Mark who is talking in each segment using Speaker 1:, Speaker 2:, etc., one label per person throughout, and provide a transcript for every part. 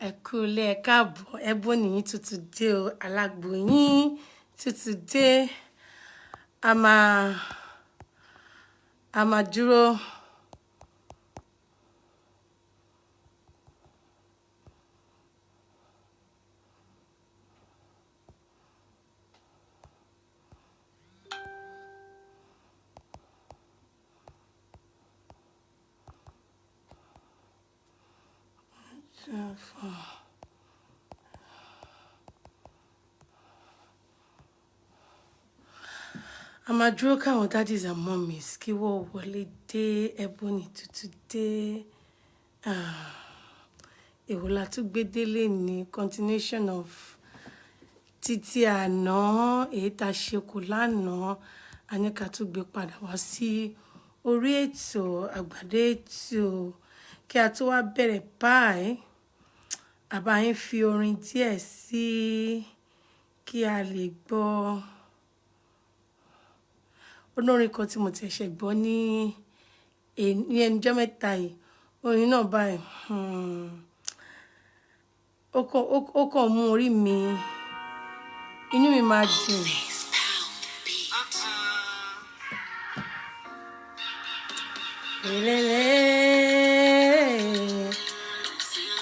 Speaker 1: Ẹ kú ilé ẹ káàbọ̀ Ebony yín tuntun dé o alágbo yín tuntun dé a máa dúró káwọn daddies and mummies kí wọ́n wọlé dé Ebony tuntun dé èwo la tún gbé délé ní continuation of títí àná èyí tá a ṣe kù lánàá a ní ká tún gbé padà wá sí orí ètò àgbàdo ètò kí a tó wá bẹ̀rẹ̀ báyìí àbá yín fi orin díẹ̀ sí kí a lè gbọ́ olórin kan tí mo ti ṣẹ̀ gbọ́ ní ẹnujọ́ mẹ́ta yìí orin náà báyìí ó kàn mú orí mi inú mi máa dùn.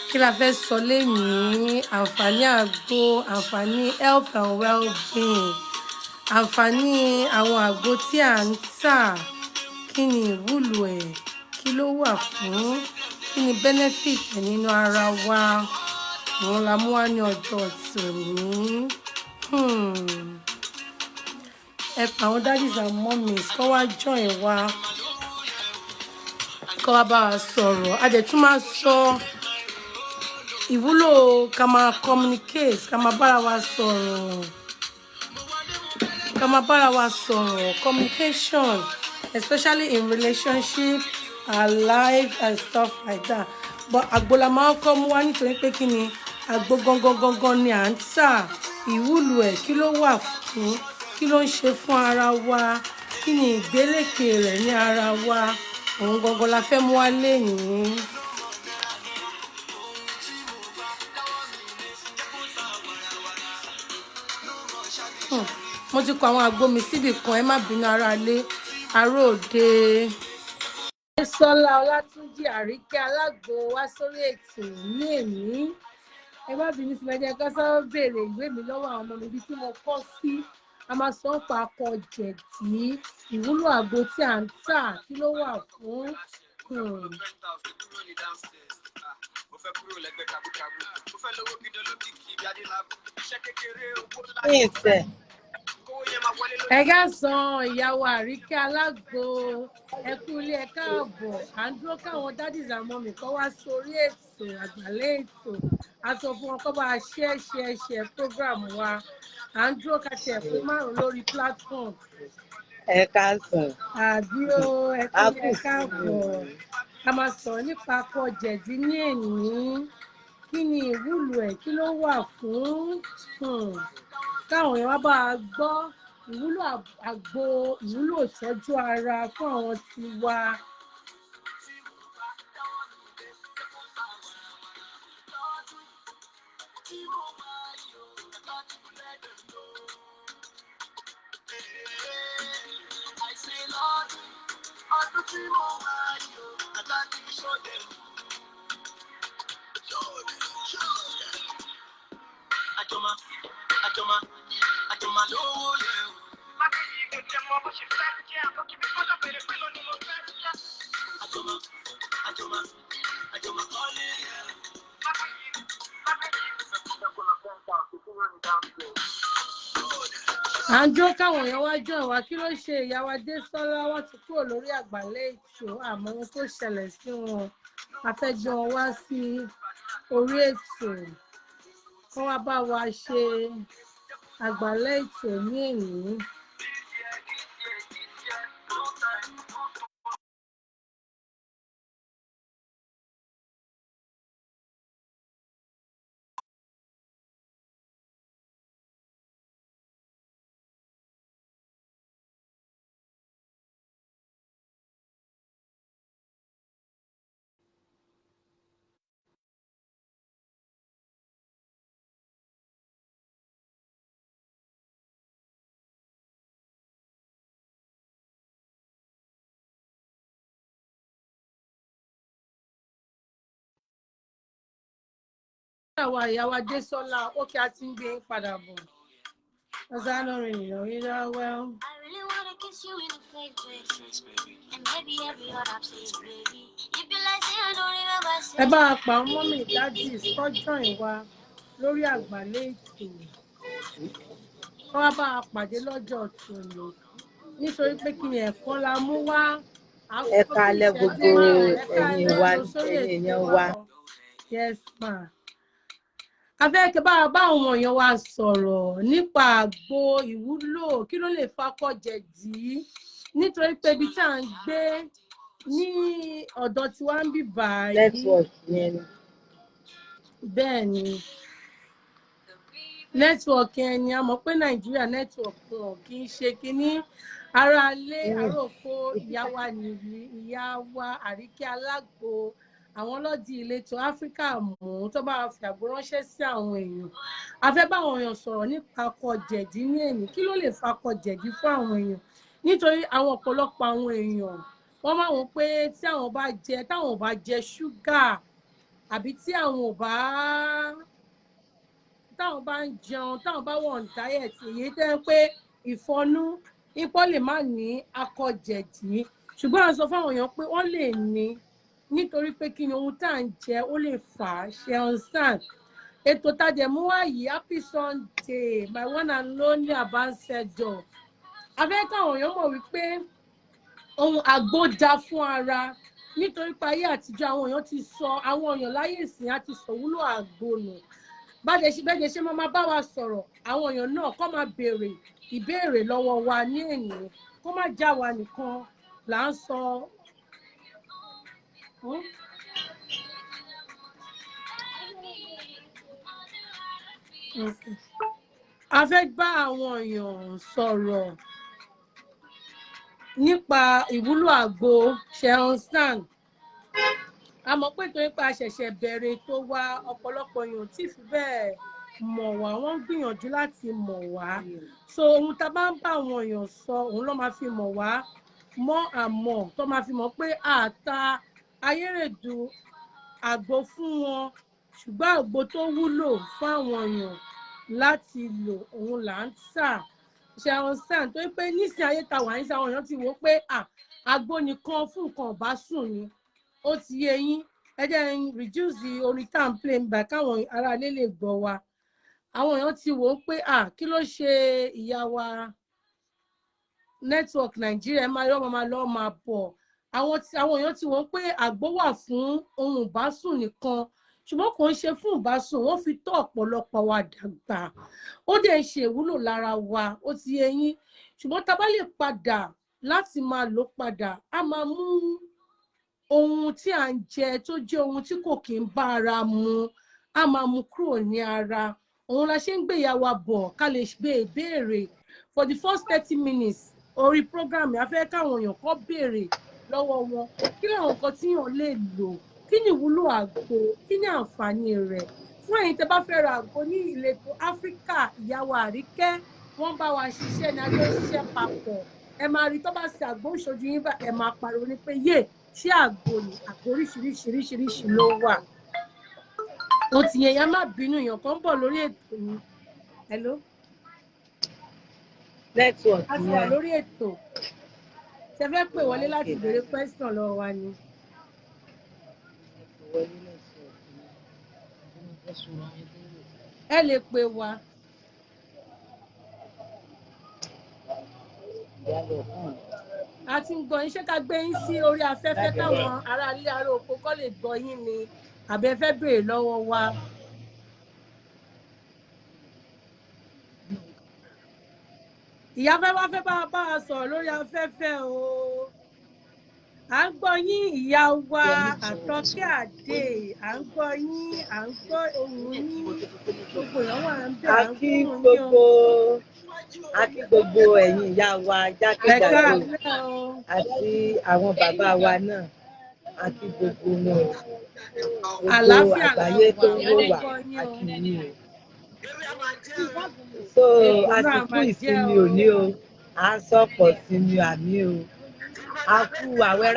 Speaker 1: Kí la fẹ́ sọ lénìí àǹfààní àgbo àǹfààní health and well-being àǹfààní àwọn àgbo tí à ń tà kí ni ìwúlò ẹ̀ kí ló wà fún kí ni benefit nínú ara wa òun la mú wá ní ọjọ́ tòní. Ẹ pa àwọn daddies and mummies kó wá join wa kó wá bá wa sọ̀rọ̀ a dẹ̀ tún máa sọ ìwúlò ká máa communicate ká máa bára wa sọ̀rọ̀ communication especially in relationship our life and stuff like that but àgbo la máa kọ́ mú wá nítorí pé kí ni àgbo gangan ni à ń tà ìwúlò ẹ̀ kí ló wà fún kí ló ń ṣe fún ara wa kí ni ìgbélékè rẹ̀ ní ara wa òun gangan la fẹ́ mú wá lénìí. Mo ti kọ àwọn àgbo mi síbì kan ẹ má bínú ara lé aró òde. Sọlá Ọlátúnjí Àríkẹ́ alágbo wá sórí ètò ní èní ẹ má bínú sí ẹjẹ kan sọ béèrè ìwé mi lọ́wọ́ àwọn ọmọ mi bí tí mo kọ́ sí a máa sọ pa akọ jẹ̀dí ìwúlò àgbo tí à ń tà kí ló wà fún. Ẹ káàsán ìyàwó Àríkẹ́ alágbo ẹ kú ilé ẹ káàbọ̀ à ń dúró káwọn daddies and mummies kó wá sórí ètò àgbàlẹ̀ ètò a sọ fún wọn kó bá share program wa à ń dúró ká tiẹ̀ fún márùn lórí platform.
Speaker 2: Ẹ káàsán.
Speaker 1: Àbí o ẹ kú ilé ẹ káàbọ̀ a máa sọ̀rọ̀ nípa akọ jẹ̀dí ní èní kí ni ìwúlò ẹ̀ kí ló wà fún káwọn èèyàn wá bá a gbọ́ ìwúlò àgbo ìwúlò ìtọ́jú ara fún àwọn tiwa. À ń jó káwọn èèyàn wá jọ ìwà kí ló ṣe ìyá wa Désọ́lá wọ́n ti kúrò lórí àgbàlẹ̀ ètò àmọ́ ohun tó ṣẹlẹ̀ sí wọn a fẹ́ gbé wọn wá sí orí ètò kó wá bá wa ṣe àgbàlẹ̀ ètò ní èní. àwa ìyàwó Adésọ́lá ókè á ti ń gbé yín padà bọ̀. Ọ̀sán lórí ìyàwó yín well. Ẹ bá a pa ọmọ mi dájú sọ́jọ́ ìwà lórí àgbálẹ̀ ètò. Wọ́n wá bá a pàdé lọ́jọ́ tòní nítorí pé kí ni ẹ̀kọ́ la mú wá.
Speaker 2: Ẹ káalẹ́ gbogbo ẹ̀yin èèyàn wa.
Speaker 1: Yes ma. Afẹ́kẹ́ bá àwọn èèyàn wa sọ̀rọ̀ nípa àgbo ìwúlò kí ló lè fakọ̀jẹ̀dí nítorí pé ibi tí à ń gbé ní ọ̀dọ̀ tí wá ń bí báyìí.
Speaker 2: Network yẹn ni.
Speaker 1: Bẹ́ẹ̀ ni network yẹn ni a mọ̀ pé Nàìjíríà network wọn kì í ṣe kínní ara lé àròkọ ìyá wa nìyí ìyá wa Àríkẹ́ Alágbo àwọn lọ́dí ìletò Áfíríkà mú tó bá fi àgbo ránṣẹ́ sí àwọn èèyàn a fẹ́ bá àwọn èèyàn sọ̀rọ̀ nípa akọ̀jẹ̀dí ní èyí kí ló lè fa akọ̀jẹ̀dí fún àwọn èèyàn nítorí àwọn ọ̀pọ̀lọpọ̀ àwọn èèyàn wọ́n máa wọ́n pé tí àwọn bá jẹ ṣúgà àbí tí àwọn bá ń jẹun táwọn bá wọ̀ ní diet èyí tẹ́ pé ìfọnú ipò lè má ní akọ̀jẹ̀dí ṣùgbọ́n a sọ fáwọn èèyàn pé wọ́n lè ní nítorí pé kí ni ohun tá à ń jẹ ó lè fà á ṣe ọ̀sán ètò tajẹ̀mú wá yìí happy Sunday my one and only Ambassador afẹ́ káwọn èèyàn mọ̀ wípé ohun àgbo dá fún ara nítorí pé ayé àtijọ́ àwọn èèyàn ti sọ àwọn èèyàn láyé ìsìn àti sọ̀wúlò àgbo nù bẹ́ẹ̀ ṣe máa bá wa sọ̀rọ̀ àwọn èèyàn náà kó máa béèrè ìbéèrè lọ́wọ́ wa ní ènìyàn kó má já wa nìkan là ń sọ. A fẹ́ bá àwọn èèyàn sọ̀rọ̀ nípa ìwúlò àgbo ṣẹ̀hánstán a mọ̀ pé torí pé a ṣẹ̀ṣẹ̀ bẹ̀rẹ̀ tó wá ọ̀pọ̀lọpọ̀ èèyàn tí fi bẹ́ẹ̀ mọ̀ wá wọ́n ń gbìyànjú láti mọ̀ wá so ohun tá a bá ń bá àwọn èèyàn sọ òun ló máa fi mọ̀ wá mọ́ àmọ́ tó máa fi mọ̀ pé àta ayédèrú àgbo fún wọn ṣùgbọ́n àgbo tó wúlò fún àwọn èèyàn láti lò òun là ń tà ṣe àwọn sàn tó pé nísìnyí ayé ta wà ní sáwọn èèyàn ti wò pé àgbo nìkan fún nǹkan ọ̀bá sùn ni ó ti yé yín ẹ jẹ́ ń reduce orin tá à ń play nígbà káwọn ará ilé lè gbọ́ wa àwọn èèyàn ti wò ó pé kí ló ṣe ìyá wa network Nàìjíríà máa lọ́ máa bọ̀ àwọn èèyàn ti wò ó pé àgbo wà fún ohun ìbásùn nìkan ṣùgbọ́n kò ń ṣe fún ìbásùn wọ́n fi tọ́ ọ̀pọ̀lọpọ̀ wa dàgbà ó dẹ̀ ń ṣe ìwúlò lára wa ó ti yé yín ṣùgbọ́n tá a bá lè padà láti máa lò padà a máa mú ohun tí à ń jẹ tó jẹ́ ohun tí kò kí ń bá ara mu a máa mú kúrò ní ara òun la ṣe ń gbé ìyá wa bọ̀ ká lè gbé ìbéèrè for the first 30 minutes orí program a fẹ́ káwọn èèyàn kọ́ béèrè lọ́wọ́ wọn kí làwọn nǹkan tí yàn lè lò kí ni ìwúlò àgbo kí ni àǹfààní rẹ̀ fún ẹ̀yin tẹ́ bá fẹ́ ra àgbo ní ìletò Áfíríkà ìyá wa Àríkẹ́ wọ́n bá wa ṣiṣẹ́ ní ajọ́ ṣiṣẹ́ papọ̀ ẹ máa rí tó bá ṣe àgbo ìṣojú yín bá ẹ máa pariwo ní pé yé ṣé àgbo ni àgbo oríṣiríṣi ló wà ó ti yẹn ya má bínú èèyàn kan bọ̀ lórí ètò ni hello
Speaker 2: network
Speaker 1: a ti wà lórí ètò ṣe fẹ́ pè wọlé láti béèrè question lọ́wọ́ wa ni. Ẹ lè pè wá. A ti ń gbọ́ yín ṣé ká gbé yín sí orí afẹ́fẹ́ káwọn ará ilé ará oko kọ́ lè gbọ́ yín ni àbí ẹ fẹ́ béèrè lọ́wọ́ wa. Ìyá fẹ́ wá fẹ́ bá a sọ̀rọ̀ lórí afẹ́fẹ́ o. À ń gbọ́ yín ìyá wa Àtọ́kẹ́ Àdé à ń gbọ́ yín à ń gbọ́ ohùn yín gbogbo èèyàn wà ń bẹ̀ à ń gbọ́ ohùn yín o.
Speaker 2: A kí gbogbo ẹ̀yin ìyá wa jákèjádò àti àwọn bàbá wa náà a kí gbogbo wọn gbogbo àgbáyé tó ń wò wá a kí yín o. So àsìkò ìsinmi òní o à ń sọ̀pọ̀ sinmi àmì o a kú àwẹ̀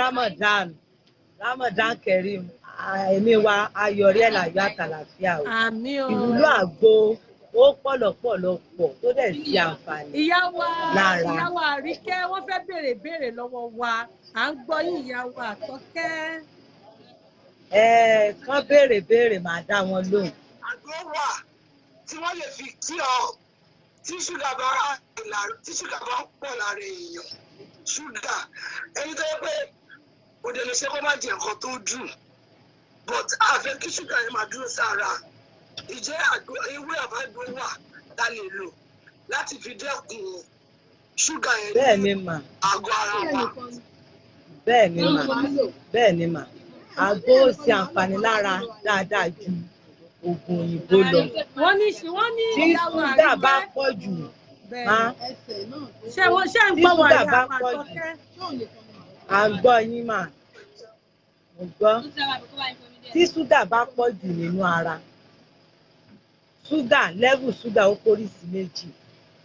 Speaker 2: Ramadan Kareem ẹ̀mí wa ayọ̀rí ẹ̀ láyọ̀ àtàlàfíà o.
Speaker 1: àmì o.
Speaker 2: Ìwúlò àgbo ó pọ̀ lọ́pọ̀lọpọ̀ tó dẹ̀ sí àǹfààní lára.
Speaker 1: ìyá wa Àríkẹ́ wọ́n fẹ́ béèrè lọ́wọ́ wa à ń gbọ́ yín ìyá wa Àtọ́kẹ́.
Speaker 2: Kán béèrè máa dá wọn lóhùn.
Speaker 3: Àgbo wà tí wọ́n lè fi kí ọ tí ṣúgà bá pọ̀ lára èèyàn. Ṣúgà ẹni tó yẹ pé òde lè ṣe kó má jẹ nǹkan tó dùn but àfẹ́ kí ṣúgà yẹn máa dúró sára. Ìjẹ́ ewé àbágbó wà tá lè lò láti fi dẹ́kun ṣúgà yẹn
Speaker 2: bẹ́ẹ̀ ni mà.
Speaker 3: àgọ́ ara wa.
Speaker 2: Bẹ́ẹ̀ ni mà. Bẹ́ẹ̀ ni mà. Àgbo ó ṣe àǹfààní lára dáadáa ju oògùn òyìnbó lọ.
Speaker 1: wọ́n ní
Speaker 2: Tí
Speaker 1: ìyàwó
Speaker 2: ṣúgà bá
Speaker 1: Àríkẹ́.
Speaker 2: pọ̀ jù
Speaker 1: ṣé ń gbọ́ wà
Speaker 2: ṣúgà bá
Speaker 1: ìyàwó
Speaker 2: pọ̀ jù
Speaker 1: Àtọ́kẹ́.
Speaker 2: à ń gbọ́ yín mà. Mo gbọ́. Tí ṣúgà bá pọ̀ jù nínú ara, lẹ́vù ṣúgà ó póríṣi méjì.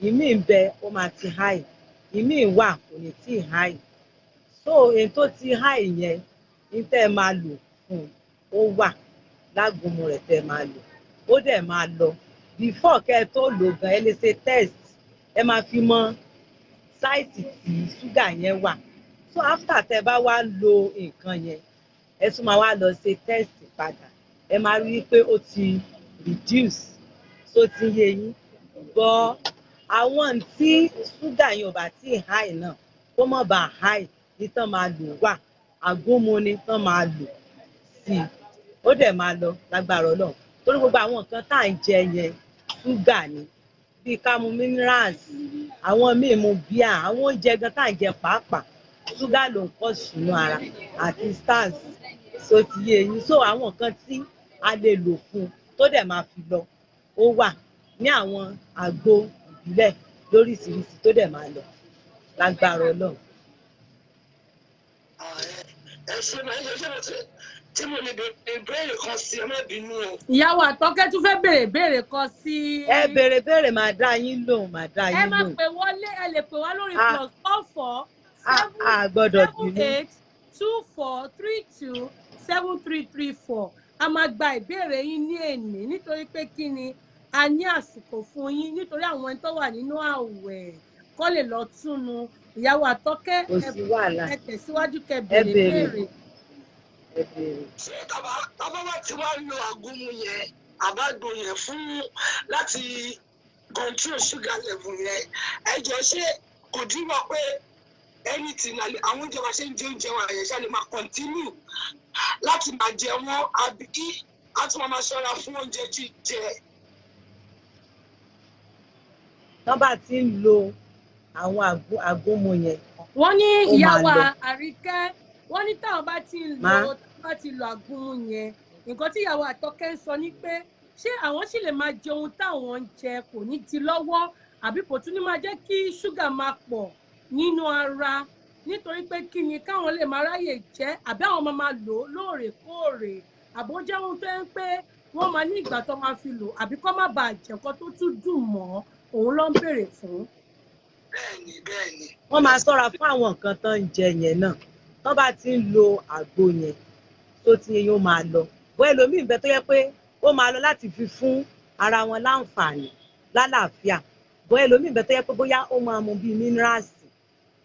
Speaker 2: Ìmíì ń bẹ ó máa ti háì, ìmíì wà kò ní tí ì háì. So èyí tó ti háì yẹn ní tẹ́ ẹ máa lò fún ó wà lágùnmu rẹ̀ tẹ́ ẹ máa lò ó dẹ̀ máa lọ. Before kẹ́ ẹ tó lò gan ẹ lè ṣe test ẹ máa fi mọ sáìtì tí ṣúgà yẹn wà. So after tẹ́ ẹ bá wá lo nǹkan yẹn ẹ tún máa wá lọ ṣe test padà ẹ máa rí i pé ó ti reduce tó ti yé yín. Gbọ́ àwọn tí ṣúgà yẹn ò bá tí ì háì náà kó mọ̀ bá háì ní tán máa lò wà àgúnmu ni tán máa lò sí i ó dẹ̀ máa lọ lágbára Ọlọ́run torí gbogbo àwọn nǹkan tá à ń jẹ yẹn ṣúgà ni bíi ká mu minerals àwọn míì mu bíà àwọn oúnjẹ gan tá à ń jẹ pàápàá ṣúgà ló ń pọ̀ sínú ara àti stars tó ti yé yín. So àwọn nǹkan tí a lè lò fún tó dẹ̀ máa fi lọ ó wà ní àwọn àgbo ìbílẹ̀ lóríṣiríṣi tó dẹ̀ máa lọ lágbára Ọlọ́run.
Speaker 3: Ẹ ṣe máa ń ṣe tí mo lè béèrè kan sí ẹ má bínú o.
Speaker 1: ìyàwó Àtọ́kẹ́ tún fẹ́ béèrè kan sí.
Speaker 2: Ẹ béèrè máa dá yín lóhùn máa dá yín lóhùn.
Speaker 1: ẹ máa pè wọlé ẹ lè pè wá lórí +44 a máa gba ìbéèrè yín ní èní nítorí pé kí ni a ní àsìkò fún yín nítorí àwọn ẹni tó wà nínú àwẹ̀ kó lè lọ túnu. ìyàwó Àtọ́kẹ́ ẹ tẹ̀síwájú kẹ́ béèrè.
Speaker 3: Ṣé tàbá wá ti wá lo àgúnmu yẹn àbágbò yẹn fún láti control sugar level yẹn ẹ jọ ṣé kò dúró pé anything àwọn oúnjẹ wa ṣe ń jẹ oúnjẹ wa yẹn ṣáà lè máa continue láti máa jẹ wọn àbí a tún máa ṣọ́ra fún oúnjẹ jíjẹ.
Speaker 2: Tán bá ti ń lo àwọn àgúnmu yẹn.
Speaker 1: Wọ́n ní ìyàwó Àríkẹ́ wọ́n ní táwọn bá ti lo àgúnmu yẹn nǹkan tí ìyàwó Àtọ́kẹ́ ń sọ ni pé ṣé àwọn sì lè máa jẹ ohun táwọn ń jẹ kò ní ti lọ́wọ́ àbí kò tún ní máa jẹ́ kí ṣúgà máa pọ̀ nínú ara nítorí pé kí ni káwọn lè máa ráyè jẹ àbí àwọn máa lò ó lóòrèkóòrè àbó jẹ́ ohun tó ń pé wọ́n máa ní ìgbà tó máa fi lò àbí kó má bàa jẹ́ nǹkan tó tún dùn mọ́ òun ló ń béèrè fún.
Speaker 3: Bẹ́ẹ̀ni.
Speaker 2: Wọ́n máa ṣọ́ra fún àwọn nǹkan tó ń jẹ yẹn náà tán bá ti ń lo àgbo yẹn tó ti yẹn ó máa lọ. Bóyá ẹlòmíì bẹ tó yẹ pé ó máa lọ láti fi fún ara wọn láǹfààní lálàáfíà. Bóyá ẹlòmíì bẹ tó yẹ pé bóyá ó máa mu bíi minerals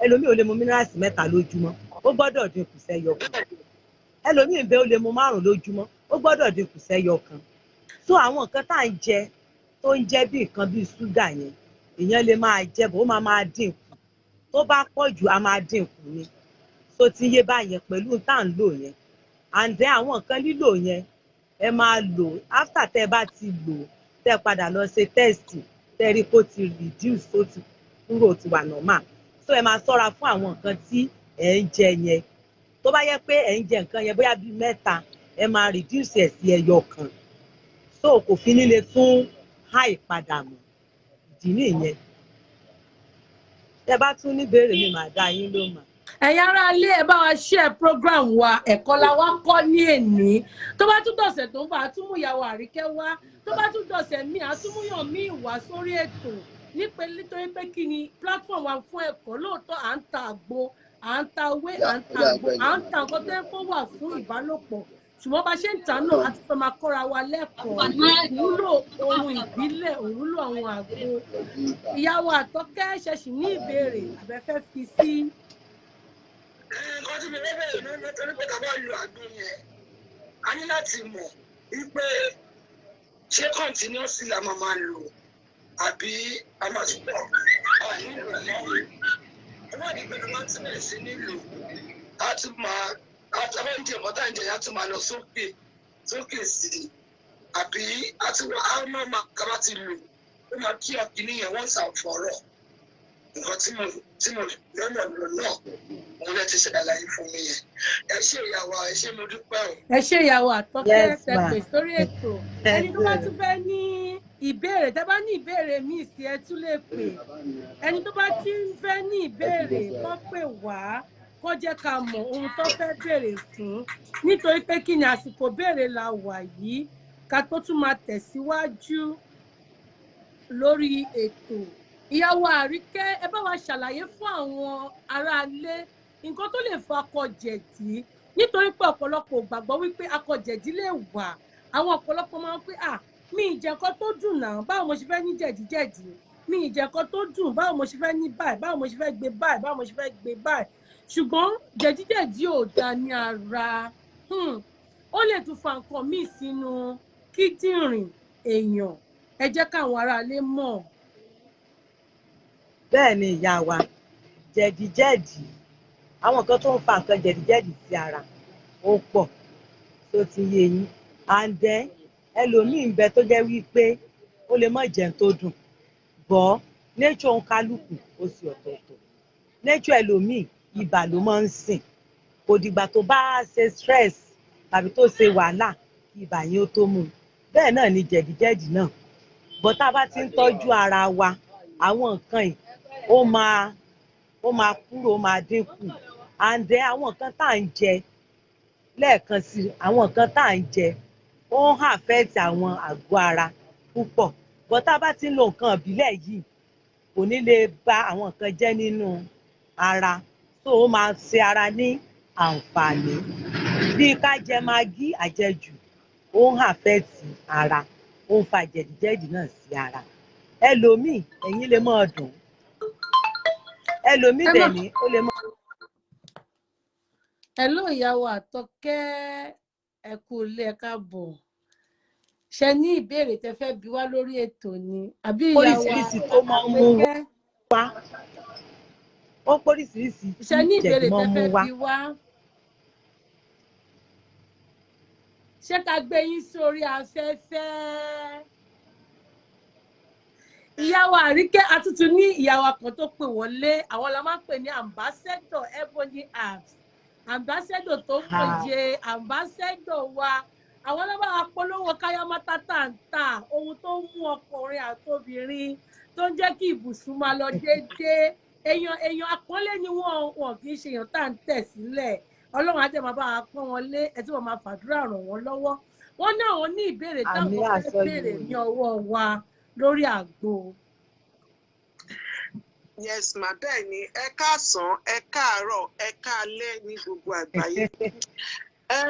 Speaker 2: ẹlòmíì ò lè mu minerals mẹ́ta lójúmọ́ ó gbọ́dọ̀ dínkù sẹ́yọ kan. Ẹlòmíì bẹ ó lè mu 5 lójúmọ́ ó gbọ́dọ̀ dínkù sẹ́yọ kan. So àwọn nǹkan tá à ń jẹ tó ń jẹ́ bí nǹkan bíi ṣúgà yẹn èèyàn lè máa jẹ bó máa dínkù tó bá pọ̀ jù á máa dínkù ni. So ti yé báyẹn pẹ̀lú tá à ń lò yẹn and then àwọn nǹkan lílò yẹn ẹ máa lò after tẹ́ bá ti lò tẹ́ padà lọ ṣe test tẹ́ rí kó ti reduce tó ti kúrò ti wà normal. So ẹ máa ṣọ́ra fún àwọn nǹkan tí ẹ ń jẹ yẹn tó bá yẹ pé ẹ ń jẹ nǹkan yẹn bóyá bíi 3 ẹ máa reduce ẹ̀ sí ẹyọ kan so kò fi ní lè tún high padà mọ́ ìdí nìyẹn. Tẹ́ bá tún ní ìbéèrè mi màá dá yín lóhùn mà.
Speaker 1: Ẹ̀yin ará ilé ẹ bá wa share program wa ẹ̀kọ́ la wá kọ́ ní èní tó bá tún dọ̀sẹ̀ tó ń bọ̀ àtúmú ìyàwó Àríkẹ́ wá tó bá tún dọ̀sẹ̀ míì àtúmúyàn míì wá sórí ètò nítorí pé kí ni platform wa fún ẹ̀kọ́ lóòótọ́ à ń ta àgbo à ń ta ewé à ń ta àgbo à ń ta nǹkan tó ń kó wà fún ìbálòpọ̀ ṣùgbọ́n bá ṣe ń tà náà a ti fẹ́ máa kọ́ra wa lẹ́kọ̀ọ́ òwúlò ohun ìbílẹ̀ òwúlò àwọn àgbo. Ìyàwó Àtọ́kẹ́ ṣẹ̀ṣì ní ìbéèrè àbẹ́fẹ́ fi sí.
Speaker 3: Nǹkan tí mo fẹ́ bẹ̀rẹ̀ náà nítorí pé tàbá lu àgbo yẹn a ní láti mọ̀ wípé ṣé continuously la máa lò àbí a máa ti pọ̀ nílò lẹ́yìn. Wọ́n ní pẹ̀lú máa ti bẹ̀rẹ̀ sí nílò a tún máa àtàwọn ìdí ẹ̀kọ́ tá ìjẹ̀yà tún máa lọ sókè sí i àbí àti wọ́n á máa kaba ti lò ó máa kí ọkìnrin yẹn once and for all. Nǹkan tí mo lọ́nà lọ náà òun lè ti ṣàlàyé fún mi yẹn. Ẹ ṣé ìyàwó ẹ ṣé mo dúpẹ́ o.
Speaker 1: Ẹ ṣé ìyàwó Àtọ́kẹ́ tẹ́ pè sórí ètò. Ẹni tó bá tún fẹ́ ní ìbéèrè tẹ́ bá ní ìbéèrè míì sí ẹ tún lè pè. Ẹni tó bá ti ń fẹ́ ní ìbéèrè kó pè wá kó jẹ́ ká mọ̀ ohun tó fẹ́ béèrè fún nítorí pé kí ni àsìkò béèrè la wà yìí ká tó tún máa tẹ̀síwájú lórí ètò. Ìyàwó Àríkẹ́ ẹ bá wa ṣàlàyé fún àwọn aráalé nǹkan tó lè fa akọ̀jẹ̀dí nítorí pé ọ̀pọ̀lọpọ̀ gbàgbọ́ wípé akọ̀jẹ̀dí lè wà. Àwọn ọ̀pọ̀lọpọ̀ máa ń pé mi ìjẹ̀kọ́ tó dùn náà báwo mo ṣe fẹ́ ní jẹ̀díjẹ̀dí mi ìjẹ̀kọ́ tó dùn báwo mo ṣe fẹ́ ní báyìí báwo mo ṣe fẹ́ gbé báyìí báwo mo ṣe fẹ́ gbé báyìí ṣùgbọ́n jẹ̀díjẹ̀dí ò dá ní ara ó lè tún fa nǹkan míì sínú kíndìnrín èèyàn ẹ jẹ́ káwọn aráalé mọ̀.
Speaker 2: Bẹ́ẹ̀ ni ìyá wa jẹ̀díjẹ̀dí àwọn kan tó ń fa nǹkan jẹ̀díjẹ̀dí sí ara ó pọ̀ tó ti yé yín and then ẹlòmíì ń bẹ tó jẹ́ wípé ó lè má jẹun tó dùn gbọ́ nature òǹkálùkù ó sì ọ̀tọ̀ọ̀tọ̀ nature ẹlòmíì ibà ló máa ń sìn kò dìgbà tó bá ṣe stress tàbí tó ṣe wàhálà kí ibà yẹn ó tó mú un bẹ́ẹ̀ náà ni jẹ̀díjẹ̀dí náà bọ́ tá a bá ti ń tọ́jú ara wa àwọn nǹkan yìí ó máa kúrò ó máa dínkù and then àwọn nǹkan tá à ń jẹ lẹ́ẹ̀kan sí àwọn nǹkan tá à ń jẹ ó ń affect àwọn àgọ́ ara púpọ̀ bọ́ tá a bá ti ń lo nǹkan ìbílẹ̀ yìí kò ní lè bà àwọn nǹkan jẹ́ nínú ara tó ó máa ṣe ara ní àǹfààní bí ká jẹ magí àjẹjù ó ń affect ara ó ń fa jẹ̀díjẹ̀dí náà sí ara ẹlòmíì ẹ̀yìn lè máa dùn ẹlòmíì dẹ̀ ní ó lè máa.
Speaker 1: Hello ìyàwó Àtọ́kẹ́ ẹ kú ilé ẹ káàbọ̀ ṣe ní ìbéèrè tẹ́ fẹ́ bi wá lórí ètò ni àbí ìyàwó
Speaker 2: oríṣiríṣi tó máa ń mú wá ó póríṣiríṣi
Speaker 1: ṣe ní ìbéèrè
Speaker 2: máa
Speaker 1: tẹ́
Speaker 2: ń mú
Speaker 1: fẹ́
Speaker 2: wá.
Speaker 1: bi wá ṣé ká gbé yín sórí afẹ́fẹ́. Ìyàwó Àríkẹ́ àtútù ní ìyàwó kan tó pè wọlé àwọn la máa ń pè ní ambassador Ebony Apps ambassador tó pèjẹ ambassador wa àwọn ọlọ́ba apolówó káyámátá tàǹtà ohun tó ń mú ọkùnrin àtobìnrin tó ń jẹ́ kí ibùsùn máa lọ déédéé èèyàn àpọ́nlé ni wọn kì í ṣe èèyàn tá à ń tẹ̀ sílẹ̀ Ọlọ́run á jẹ́ máa bá wa pọ́n wọn lé ẹ tí wọ́n máa fàdúrà ràn wọ́n lọ́wọ́ wọ́n ní àwọn ní ìbéèrè táwọn fẹ́ béèrè ní ọwọ́ wa lórí àgbo.
Speaker 3: Yes ma bẹ́ẹ̀ ni ẹ káàsán ẹ káàárọ̀ ẹ káalẹ́ ní gbogbo àgbáyé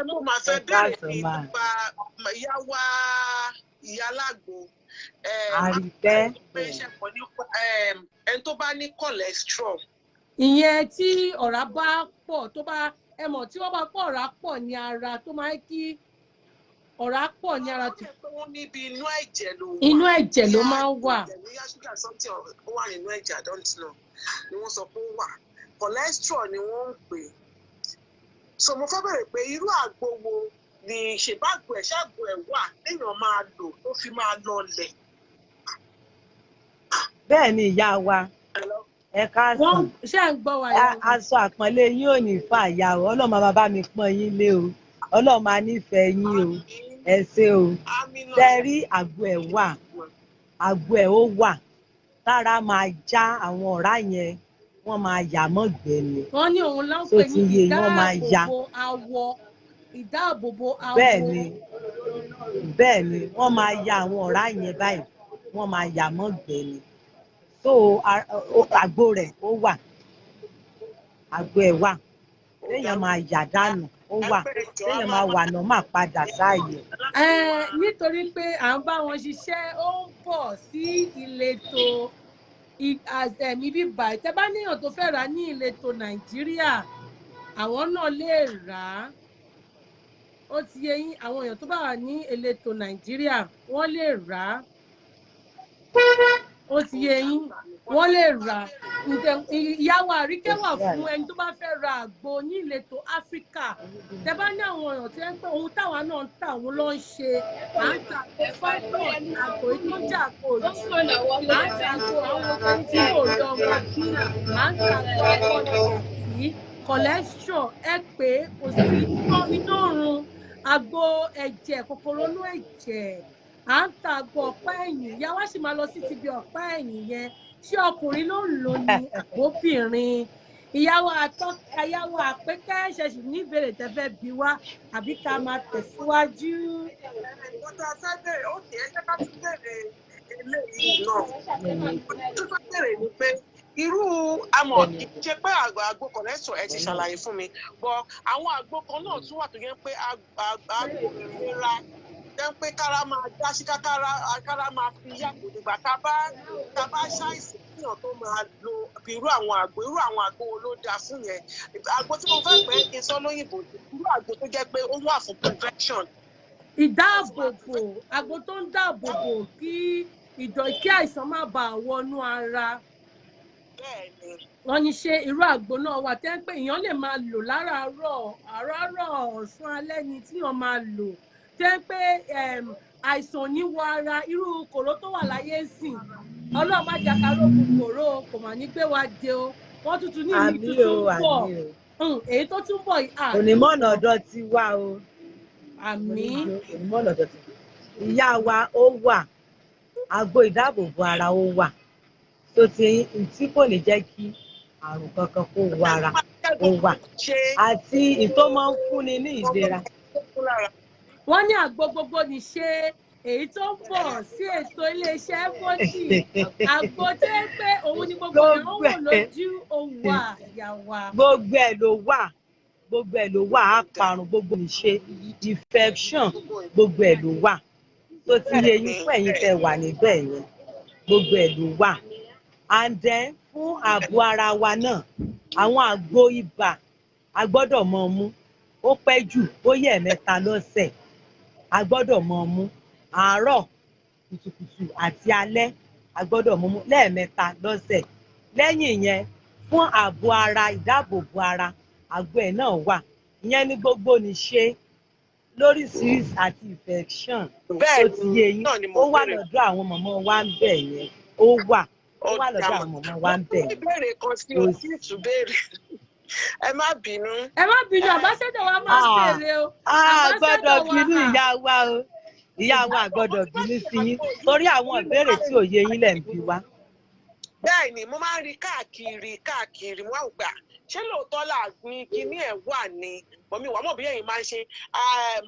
Speaker 3: mo máa fẹ́ béèrè nípa ìyá wa ìyá alágbo
Speaker 2: Àríkẹ́
Speaker 3: ẹni tó bá ní cholesterol.
Speaker 1: Ìyẹn tí ọ̀rá bá pọ̀ tó bá ẹ mọ̀ tí wọ́n bá pọ̀ ọ̀rá pọ̀ ní ara tó máa ń kí ọ̀rá pọ̀ ní ara tó.
Speaker 3: Wọ́n níbi inú ẹ̀jẹ̀ ló wà.
Speaker 1: Inú ẹ̀jẹ̀ ló máa ń wà.
Speaker 3: Bóyá ṣúgà something ó wà nínú ẹ̀jẹ̀ I don't know ni wọ́n sọ pé ó wà cholesterol ni wọ́n ń pè é. So mo fẹ́ bẹ̀rẹ̀ pé irú àgbo wo ni ṣèbáàgbò ẹ̀ ṣàgbò ẹ̀ wà téèyàn máa lò tó fi máa lọlẹ̀.
Speaker 2: Bẹ́ẹ̀ ni ìyá wa ẹ káàsán
Speaker 1: ṣé à ń gbọ́ wa yẹn.
Speaker 2: aṣọ àpọ́nlé yín ò ní fà yà o Ọlọ́run máa bá mi pọ́n yín lé o Ọlọ́run máa nífẹ̀ẹ́ yín o ẹ ṣé o tẹ́ rí àgbo ẹ̀ wà àgbo ẹ̀ ó wà tára máa já àwọn ọ̀rá yẹn wọ́n máa yà mọ́gbẹ́ ni.
Speaker 1: Wọ́n ní òun ló ń pè ní ìdáàbòbò awọ ìdáàbòbò awọ.
Speaker 2: bẹ́ẹ̀ ni wọ́n máa ya àwọn ọ̀rá yẹn báyìí wọ́n máa yà mọ́gbẹ́ ni so àgbo rẹ̀ ó wà àgbo ẹ̀ wà téèyàn máa yà dànù ó wà téèyàn máa wà náà máa padà sáàyè.
Speaker 1: Nítorí pé à ń bá wọn ṣiṣẹ́ ó ń pọ̀ sí ìletò ibi báyìí tẹ́ bá níyàn tó fẹ́ rà ní ìletò Nàìjíríà àwọn náà lè rà á. Ó ti yé yín, àwọn èèyàn tó bá wà ní ìletò Nàìjíríà wọ́n lè rà á. Ó ti yé yín, wọ́n lè rà á. Ìyàwó Àríkẹ́ wà fún ẹni tó bá fẹ́ ra àgbo ní ìletò Áfíríkà. Tẹ́ bá ní àwọn èèyàn tó yẹ pé ohun táwa náà ń tà òun ló ń ṣe. À ń ta àgbo fibroid, àgbo tó jà àgbo òjì. À ń ta àgbo àwọn obìnrin tí kò lọ ọmọ bí. À ń ta àgbo ọpọlọ cholesterol ẹ pé kò sí iná run, àgbo ẹ̀jẹ̀ kòkòrò inú ẹ̀jẹ̀. À ń ta àgbo ọ̀pá ẹ̀yìn. Ìyá wa sì máa lọ sí ti bí ọ̀pá ẹ̀yìn yẹn. Ṣé ọkùnrin ló ń lò ní àbóbìnrin? Ìyàwó Àpékẹ́ ṣẹ̀ṣì ní ìbéèrè tẹ́fẹ́ bí wá àbí ká máa tẹ̀síwájú.
Speaker 3: Ọ̀tá sábẹ̀rẹ̀ ó kì í ṣe ká tún bẹ̀rẹ̀ eléyìí náà. Tó fẹ́ bẹ̀rẹ̀ ni pé irú àmọ̀ kì í ṣe pé àgbo kọ̀lẹ́sọ̀ ẹ ti ṣàlàyé fún mi bọ́ àwọn àgbo kan náà tún wà tó yẹ pé àgbo ìlera jẹ́ pé kára máa dá sí kára máa fi yàgò nígbà tá a bá ṣàìsàn fihàn tó máa lo irú àwọn àgbo wo ló dáa fún yẹn. Àgbo tí mo fẹ́ pẹ́ kí n sọ lóyìnbó irú àgbo tó jẹ́ pé ó wà fún prevention.
Speaker 1: Ìdáàbòbò, àgbo tó ń dáàbòbò kí àìsàn má bàa wọnú ara. Wọ́n ní ṣe irú àgbo náà wà tẹ́ pé èèyàn lè máa lò láràárọ̀ ọ̀sán alẹ́ ni tí wọ́n máa lò tẹ́ pé àìsàn ní wọ ara irú kòró tó wà láyé sìn Ọlọ́run má jà ká rógun kòró kò mà ní gbé wa dé o. Wọ́n tuntun ní ìlú tuntun bọ̀ èyí tó tún bọ̀ yìí.
Speaker 2: Onímọ̀nà ọ̀dọ̀ ti wá o.
Speaker 1: Àmín.
Speaker 2: Onímọ̀nà ọ̀dọ̀ ti wá. Ìyá wa ó wà àgbo ìdáàbòbò ara ó wà tó ti tí kò ní jẹ́ kí àrùn kankan kó wọ ara ó wà àti ìtó máa ń fúnni ní ìlera.
Speaker 1: Wọ́n ní àgbo gbogbo ní ṣe èyí tó ń bọ̀ sí ètò iléeṣẹ́ fọ́jì àgbo tó ń pé òun ni gbogbo èèyàn wò lójú òun wà yàwá.
Speaker 2: Gbogbo ẹ̀ ló wà àparùn gbogbo ìṣe infection gbogbo ẹ̀ ló wà tó ti yẹ yín fún ẹ̀yin tẹ́ wà níbẹ̀ yẹn gbogbo ẹ̀ ló wà. And then fún ààbò ara wa náà àwọn àgbo ibà a gbọ́dọ̀ mọ mú ó pẹ́ jù ó yẹ 3 lọ́sẹ̀ a gbọ́dọ̀ mọ mú àárọ̀ kùtùkùtù àti alẹ́ a gbọ́dọ̀ mọ mú 3 lọ́sẹ̀. Lẹ́yìn yẹn fún ààbò ara ìdáàbòbò ara àgbo ẹ̀ náà wà ìyẹn ní gbogbo níṣe lóríṣiríṣi àti infection tó ti yé yín ó wà lọ́dọ̀ àwọn mọ̀mọ́ wa ń bẹ̀ yẹn ó wà lọ́dọ̀ àwọn mọ̀mọ́ wa ń bẹ̀ yẹn.
Speaker 3: Ìbéèrè kan sí òsì ìtúbéèrè ẹ má bínú.
Speaker 1: Àbáṣẹ́dọ̀ wa máa ń bèrè o.
Speaker 2: Gbọ́dọ̀ bínú ìyá wa o ìyá wa gbọ́dọ̀ bínú sí yín torí àwọn ìbéèrè tí ò yé yín lẹ̀ ń bi wá.
Speaker 3: Bẹ́ẹ̀ ni mo máa ń rí káàkiri mo wá gbà ṣé lóòótọ́ làgbìn kíní ẹ̀ wà ní mọ̀mí wà mọ̀ bí ẹ̀yin máa ń ṣe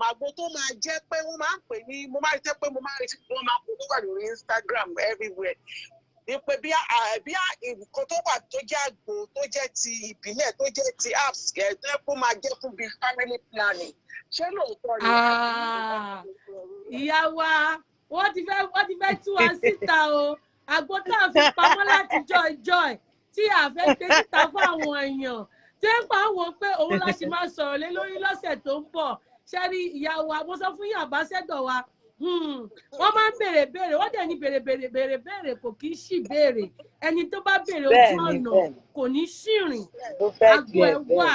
Speaker 3: màgbo tó máa jẹ́ pé wọ́n máa ń pè ní mo máa ń tẹ́ pé mo máa ń retí pé wọ́n máa kó tó wà lórí Instagram everywhere ní pé bí nǹkan tó wà tó jẹ́ àgbo tó jẹ́ ti ìbílẹ̀ tó jẹ́ ti apps ẹ̀ tó yẹ kó máa jẹ́ fún bíi family planning ṣé lóòótọ́ ni.
Speaker 1: Ìyá wa wọ́n ti fẹ́ tú wa síta o àgbo tá a fi pamọ́ láti joy tí a fẹ́ gbé síta fún àwọn èèyàn tí ń pa àwọn pé òun la ṣe máa sọ̀rọ̀ lé lórí lọ́sẹ̀ tó ń bọ̀ ṣẹ́rí ìyá wa mo sọ fún yín Àbáṣẹ́dọ̀ wa wọ́n máa ń béèrè wọ́n dẹ̀ ní béèrè kò kì í ṣì béèrè ẹni tó bá béèrè ojú ọ̀nà kò ní ṣìrìn àgbo ẹ̀ wà.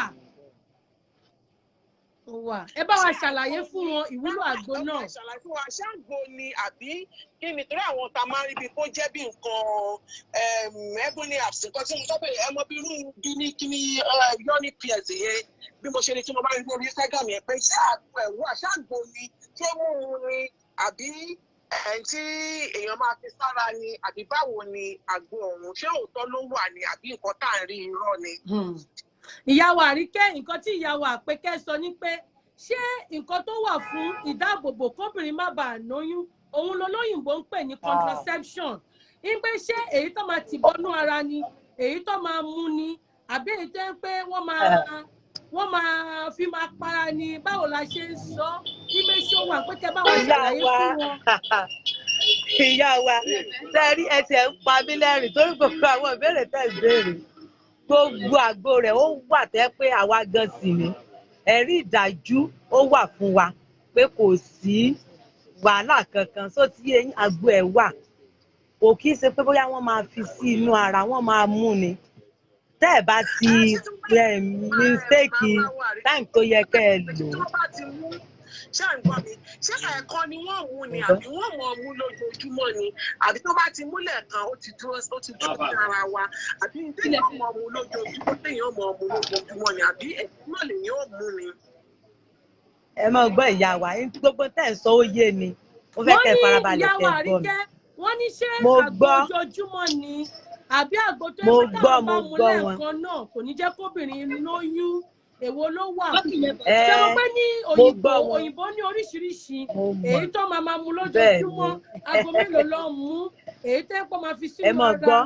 Speaker 1: Ẹ bá wa ṣàlàyé fún wọn ìwúlò àgbo náà.
Speaker 3: Ṣàlàyé fún wa ṣáàgbo ni àbí kí ni torí àwọn tá a máa ń rí bí kó jẹ́ bí nǹkan ebony apps nǹkan tí mo sọ pé ẹ mọ bí irú bí ní kí ni yoni ps yẹn bí mo ṣe ní tí mo bá rí lórí Instagram yẹn pé ṣáàgbo ẹ̀ wà ṣáàgbo ni ṣé mú un ni àbí tí èèyàn máa fi sára ni àbí báwo ni àgbo ọ̀hún ṣé òótọ́ ló wà ní àbí nǹkan tá à ń rí irọ́ ni.
Speaker 1: Ìyàwó Àríkẹ́ nǹkan tí ìyàwó Àpékẹ́ sọ ní pé ṣé nǹkan tó wà fún ìdáàbòbò kóbìnrin má bàa lóyún òun lolóyìnbó ń pè ní contraception ní pé ṣé èyí tó máa tìbọnú ara ni èyí tó máa mú ni àbí èyí tó ń pé wọ́n máa wọ́n máa fi máa para ni báwo la ṣe ń sọ image show wà pé kẹ́ bá wa ṣàlàyé fún wọn.
Speaker 2: ìyá wa sẹ́rí ẹsẹ̀ ń pa mí lẹ́rìn torí gbogbo àwọn ìbéèrè tẹ̀ ń béèrè gbogbo àgbo rẹ̀ ó wà tẹ́ pé àwa gan sì ni ẹ̀rí ìdájú ó wà fún wa pé kò sí wàhálà kankan só tí eyín àgbo ẹ̀ wà kò kí ṣe pé bóyá wọ́n máa fi sí inú ara wọ́n máa mú ni tẹ́ ẹ̀ bá ti mistake time tó yẹ kẹ́ ẹ lò.
Speaker 3: ṣé à ń gbọ́ mi ṣé ẹ̀ẹ̀kan ni wọ́n mú ni àbí wọ́n mọ̀ mú lójoojúmọ́ ni àbí tó bá ti múlẹ̀ kan ó ti dúró ní ara wa àbí téèyàn mọ̀ mú lójoojúmọ́ téèyàn mọ̀ mú lójoojúmọ́ ni àbí ẹ̀ẹ̀kan lèyàn ò mú ni.
Speaker 2: ẹ máa gbọ́ ìyá wa gbogbo tẹ́ ẹ̀ sọ ó yé ni mo fẹ́ kẹ́ ẹ farabalẹ̀ kẹ́ ẹ gbọ́ mi.
Speaker 1: wọ́n ní ṣé àgbo ojoojúmọ́ ni àbí àgbo tó ń bá táwọn bá mú lẹ́ẹ̀kan náà kò ní jẹ́ kóbìnrin lóyún èwo ló wà. ṣé wọ́n pẹ́ ní òyìnbó ní oríṣiríṣi èyí tó máa mú lójoojúmọ́ àgbo mélòó ló ń mú èyí tẹ́ pọ̀ máa fi sínú ọ̀dà.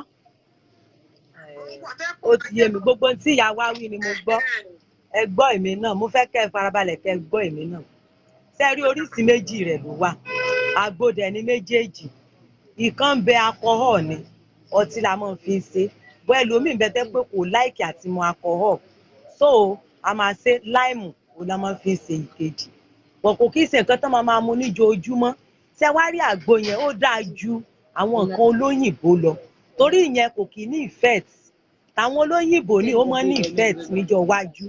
Speaker 2: ó ti yé mi gbogbo tí ìyá wa wí ni mo gbọ́ ẹ gbọ́ èmi náà mo fẹ́ kẹ́ ẹ farabalẹ̀ kẹ́ ẹ gbọ́ èmi náà sẹ́rí oríṣi méjì rẹ̀ ló wà àgbo dẹ̀ ní méjèèjì ìkan ń bẹ alcohol ni ọtí la máa fi ń ṣe bọ́ ẹlòmíì bẹ́ẹ̀ tẹ́ pé kò láìkì àti mu alcohol so a máa ṣe láìmù òun la máa fi ń ṣe ìkejì pọ̀ kò kí ṣe nǹkan tó máa mu níjoojúmọ́ ṣé wá rí àgbo yẹn ó dáa ju àwọn nǹkan olóyìnbó lọ torí ìyẹn kò kì í ní effect táwọn olóyìnbó ní ó máa ní effect níjọ́ iwájú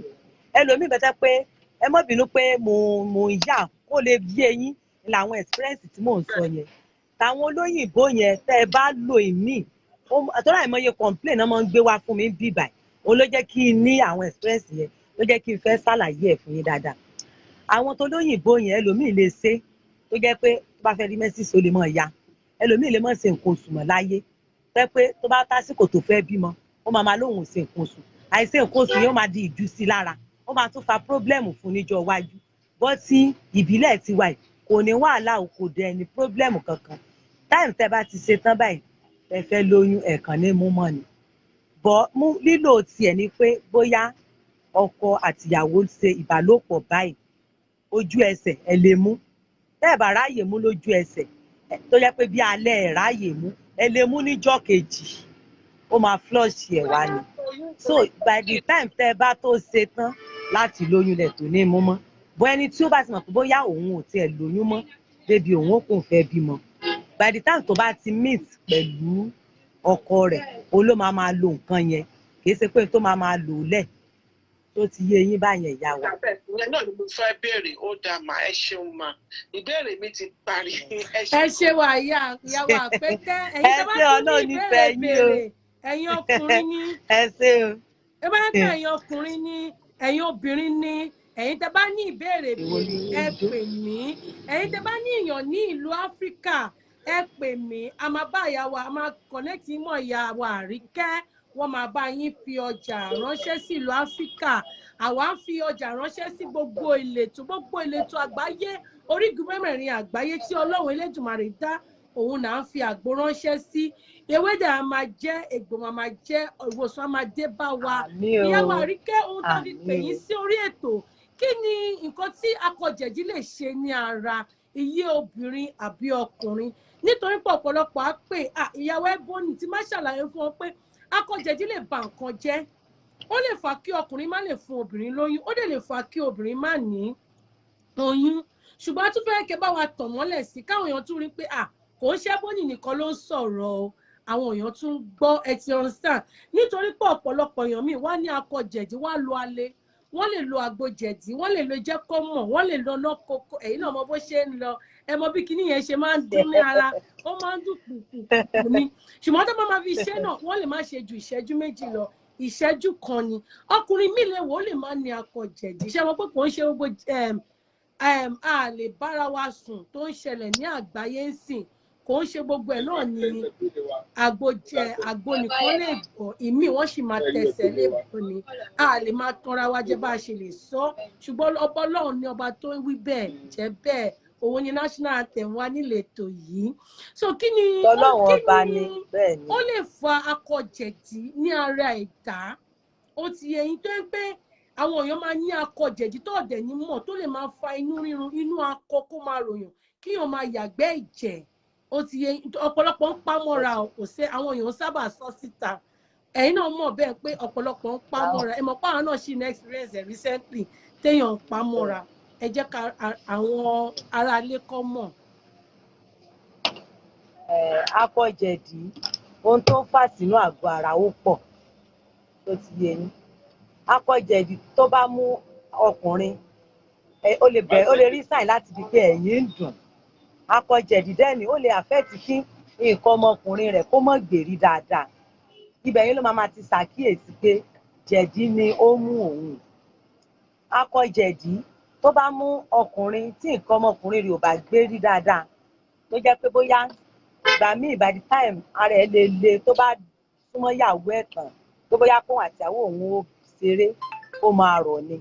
Speaker 2: ẹlòmíì bẹ́ẹ̀ tẹ́ pé ẹ má bínú pé mo ń yà kó lè bí eyín làwọn experience tí mò ń sọ yẹn táwọn olóyìnbó yẹn tẹ́ ẹ bá lò ìmíì àtọ́lá ìmọ̀ye complain náà máa ń gbé wá fún mi bí báyìí òun ló jẹ́ kí n ní àwọn experience yẹn ló jẹ́ kí n fẹ́ ṣàlàyé ẹ̀ fún yín dáadáa àwọn tó lóyìnbó yẹn ẹlòmíì lè ṣe tó jẹ́ pé tó bá fẹ́ rí mẹ́sìsì ó lè mọ̀ ya ẹlòmíì lè mọ̀ ṣe nǹkan oṣù mọ́ láyé tẹ́ pé tó bá tásìkò tó fẹ́ bímọ ó máa lóhùn ṣe nǹkan oṣù àìṣe nǹkan oṣù yẹn ó máa di ìjú sí lára ó máa tún fa problem fún níjọ́ iwájú bọ́ tí ìbílẹ̀ ti wà kò ní wàhálà kò dẹ̀ ní problem kankan táìmù tẹ́ bá ti ṣe tán báyìí ẹ fẹ́ lóyún ẹ̀kan ní mú mọ́ ni bọ́ lílò tiẹ̀ ni pé bóyá ọkọ àtìyàwó ṣe ìbálòpọ̀ báyìí ojú ẹsẹ̀ ẹ lè mú tẹ́ ẹ bá ráàyè mú lójú ẹsẹ̀ tó yẹ pé bí alẹ́ ẹ̀ ráàyè mú ẹ lè mú níjọ́ kejì ó máa flush ẹ̀ wá ni so by the time tẹ́ ẹ bá tó ṣe tán láti lóyún lẹ̀ tó ní mú mọ́ bọ́ ẹni tí ó bá ti mọ̀ pé bóyá òun ò tiẹ̀ lóyún mọ́ débi òun ó kùn fẹ́ bímọ by the time tó bá ti meet pẹ̀lú ọkọ rẹ̀ ó ló máa lo nǹkan yẹn kì í ṣe pé tó máa lò lẹ̀ tó ti yé yín báyẹn ìyá wa.
Speaker 3: ìyẹn náà ni mo fẹ́ béèrè ó dáa mà ẹ ṣeun mà ìbéèrè mi ti parí.
Speaker 1: ẹ ṣe wà ìyá wa Àpẹ́kẹ́ ẹ̀yin tó bá tún ní ìbéèrè béèrè ẹ̀yin ọkùnrin ní
Speaker 2: ẹ ṣe o
Speaker 1: ẹ bá ní ẹ̀yin ọkùnrin ní ẹ̀yin obìnrin ní ẹ̀yin tẹ́ bá ní ìbéèrè béèrè ẹ pè mí ẹ̀yin tẹ́ bá ní èèyàn ní ìlú Áfíríkà ẹ pè mí a máa bá ìyá wa a máa connect mọ́ ìyá wa Àríkẹ́ wọ́n máa bá yín fi ọjà ránṣẹ́ sí ìlú Áfíríkà àwa ń fi ọjà ránṣẹ́ sí gbogbo ìletò àgbáyé orígun mẹ́rẹ̀ẹ̀rin àgbáyé tí Ọlọ́run Elédùmarè dá òun náà ń fi àgbo ránṣẹ́ sí ewédà a máa jẹ́ egbò máa jẹ́ ìwòsàn a máa dé bá wa ìyá wa Àríkẹ́ ohun tó fi pè yín sí orí ètò kí ni nǹkan tí akọ̀jẹ̀dí lè ṣe ní ara iye obìnrin àbí ọkùnrin nítorí pé ọ̀pọ̀lọpọ̀ á pè ìyàwó Ebony tí má ṣàlàyé fún ọ pé akọ̀jẹ̀dí lè ba nǹkan jẹ́ ó lè fà kí ọkùnrin má lè fún obìnrin lóyún ó dẹ̀ lè fà kí obìnrin má ní oyún ṣùgbọ́n a tún fẹ́ kẹ́ bá wa tàn mọ́lẹ̀ sí káwọn èèyàn tún rí pé kò ń ṣe Ebony nìkan ló ń sọ̀rọ̀ o àwọn èèyàn tún gbọ́ ẹ ti understand nítorí pé ọ̀pọ̀lọpọ̀ èèyàn míì wá ní akọ̀jẹ̀dí wá lo alẹ́ wọ́n lè lo àgbòjẹ̀dí wọ́n lè lo jẹ́ kó mọ̀ wọ́n lè lo lọ́kọ̀ọ́kọ ẹ̀yin náà mọ bó ṣe ń lọ ẹ mọ bí kinní yẹn ṣe máa ń dún ní ara ó máa ń dùn kùkùkù ni ṣùgbọ́n tó máa fi ṣe náà wọ́n lè má ṣe ju ìṣẹ́jú méjì lọ ìṣẹ́jú kan ni ọkùnrin mi lè wò ó lè má ní akọ̀jẹ̀dí ṣé wọn pé kò ń ṣe gbogbo a lè bára wa sùn tó ń ṣẹlẹ̀ ní àgbáyé ń sìn kò ń ṣe gbogbo ẹ̀ náà ni àgbo nìkan lè gbọ́ ìmí wọ́n sì máa tẹ̀sẹ̀ lè bọ̀ ni a lè máa tanra wa jẹ́ bá a ṣe lè sọ ṣùgbọ́n ọba Ọlọ́run ni ọba tó ń wí bẹ́ẹ̀ jẹ́ bẹ́ẹ̀ òun ni national anthem wa nílẹ̀ ètò yìí so kí ni ó lè fa akọ̀jẹ̀dí ní ara ẹ̀dá ó ti yẹ yín tó ń pé àwọn èèyàn máa ní akọ jẹ̀dí tó ọ̀dẹ̀ ní mọ̀ tó lè máa fa inú rírun, inú akọ kó máa ròyàn, kíyàn máa yàgbẹ́ ẹ̀jẹ̀. Ó ti yẹ ọ̀pọ̀lọpọ̀ ń pamọ́ra kò sí àwọn èèyàn sábà sọ síta. Ẹ̀yin náà mọ̀ bẹ́ẹ̀ pé ọ̀pọ̀lọpọ̀ ń pamọ́ra. Ẹ mọ̀ pé àwọn náà ṣì ní experience recently téèyàn ń pamọ́ra. Ẹ jẹ́ ká àwọn aráalé kọ́ mọ̀.
Speaker 2: Akọ jẹ̀dí ohun tó ń fà sínú àgọ́ ara ó pọ̀ tó ti yé yín. Akọ jẹ̀dí tó bá mú ọkùnrin ó lè rí sign láti di pé ẹ̀yìn ń dùn. Akọ jẹ̀dí dẹ́ni ó lè affect kí nǹkan ọmọkùnrin rẹ̀ kó mọ́ gbèrí dáadáa. Ibẹ̀ yẹn ló máa ti ṣàkíyèsí pé jẹ̀dí ni ó mú òun. Akọ jẹ̀dí tó bá mú ọkùnrin tí nǹkan ọmọkùnrin rẹ̀ ò bá gbérí dáadáa, tó jẹ́ pé bóyá ìgbà míì by the time ara ẹ̀ le tó bá súnmọ́ ìyàwó ẹ̀ tán, tó bóyá kóun àti ìyàwó òun ó ṣeré ó máa rọ̀ ni.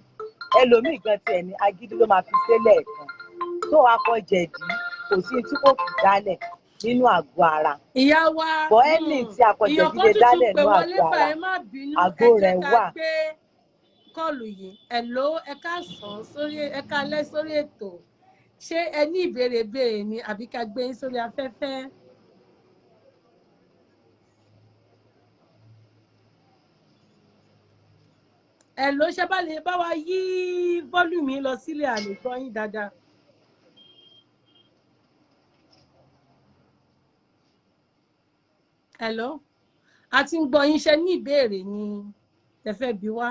Speaker 2: Ẹlòmíì gan tiẹ̀ ní agídí ló máa fi ṣe lẹ́ẹ̀kan. Tó akọ jẹ̀dí kò sí tí kò fi dálẹ̀ nínú àgọ́ ara.
Speaker 1: Ìyá wa
Speaker 2: bọ́ ẹni tí akọ jẹ̀dí lè dálẹ̀ nínú àgọ́ ara àgọ́ rẹ̀ wà.
Speaker 1: Kọlù yìí hello ẹ káàsán sórí ẹ káalẹ́ sórí ètò. Ṣé ẹ ní ìbéèrè béèrè ni àbí ká gbé yín sórí afẹ́fẹ́? Hello ṣé bá lè bá wa yí volume yín lọ sílẹ̀ àlè gbọ́ yín dáadáa. Hello a ti ń gbọ́ yín. Ṣé ní ìbéèrè ni ẹ fẹ́ bi wá?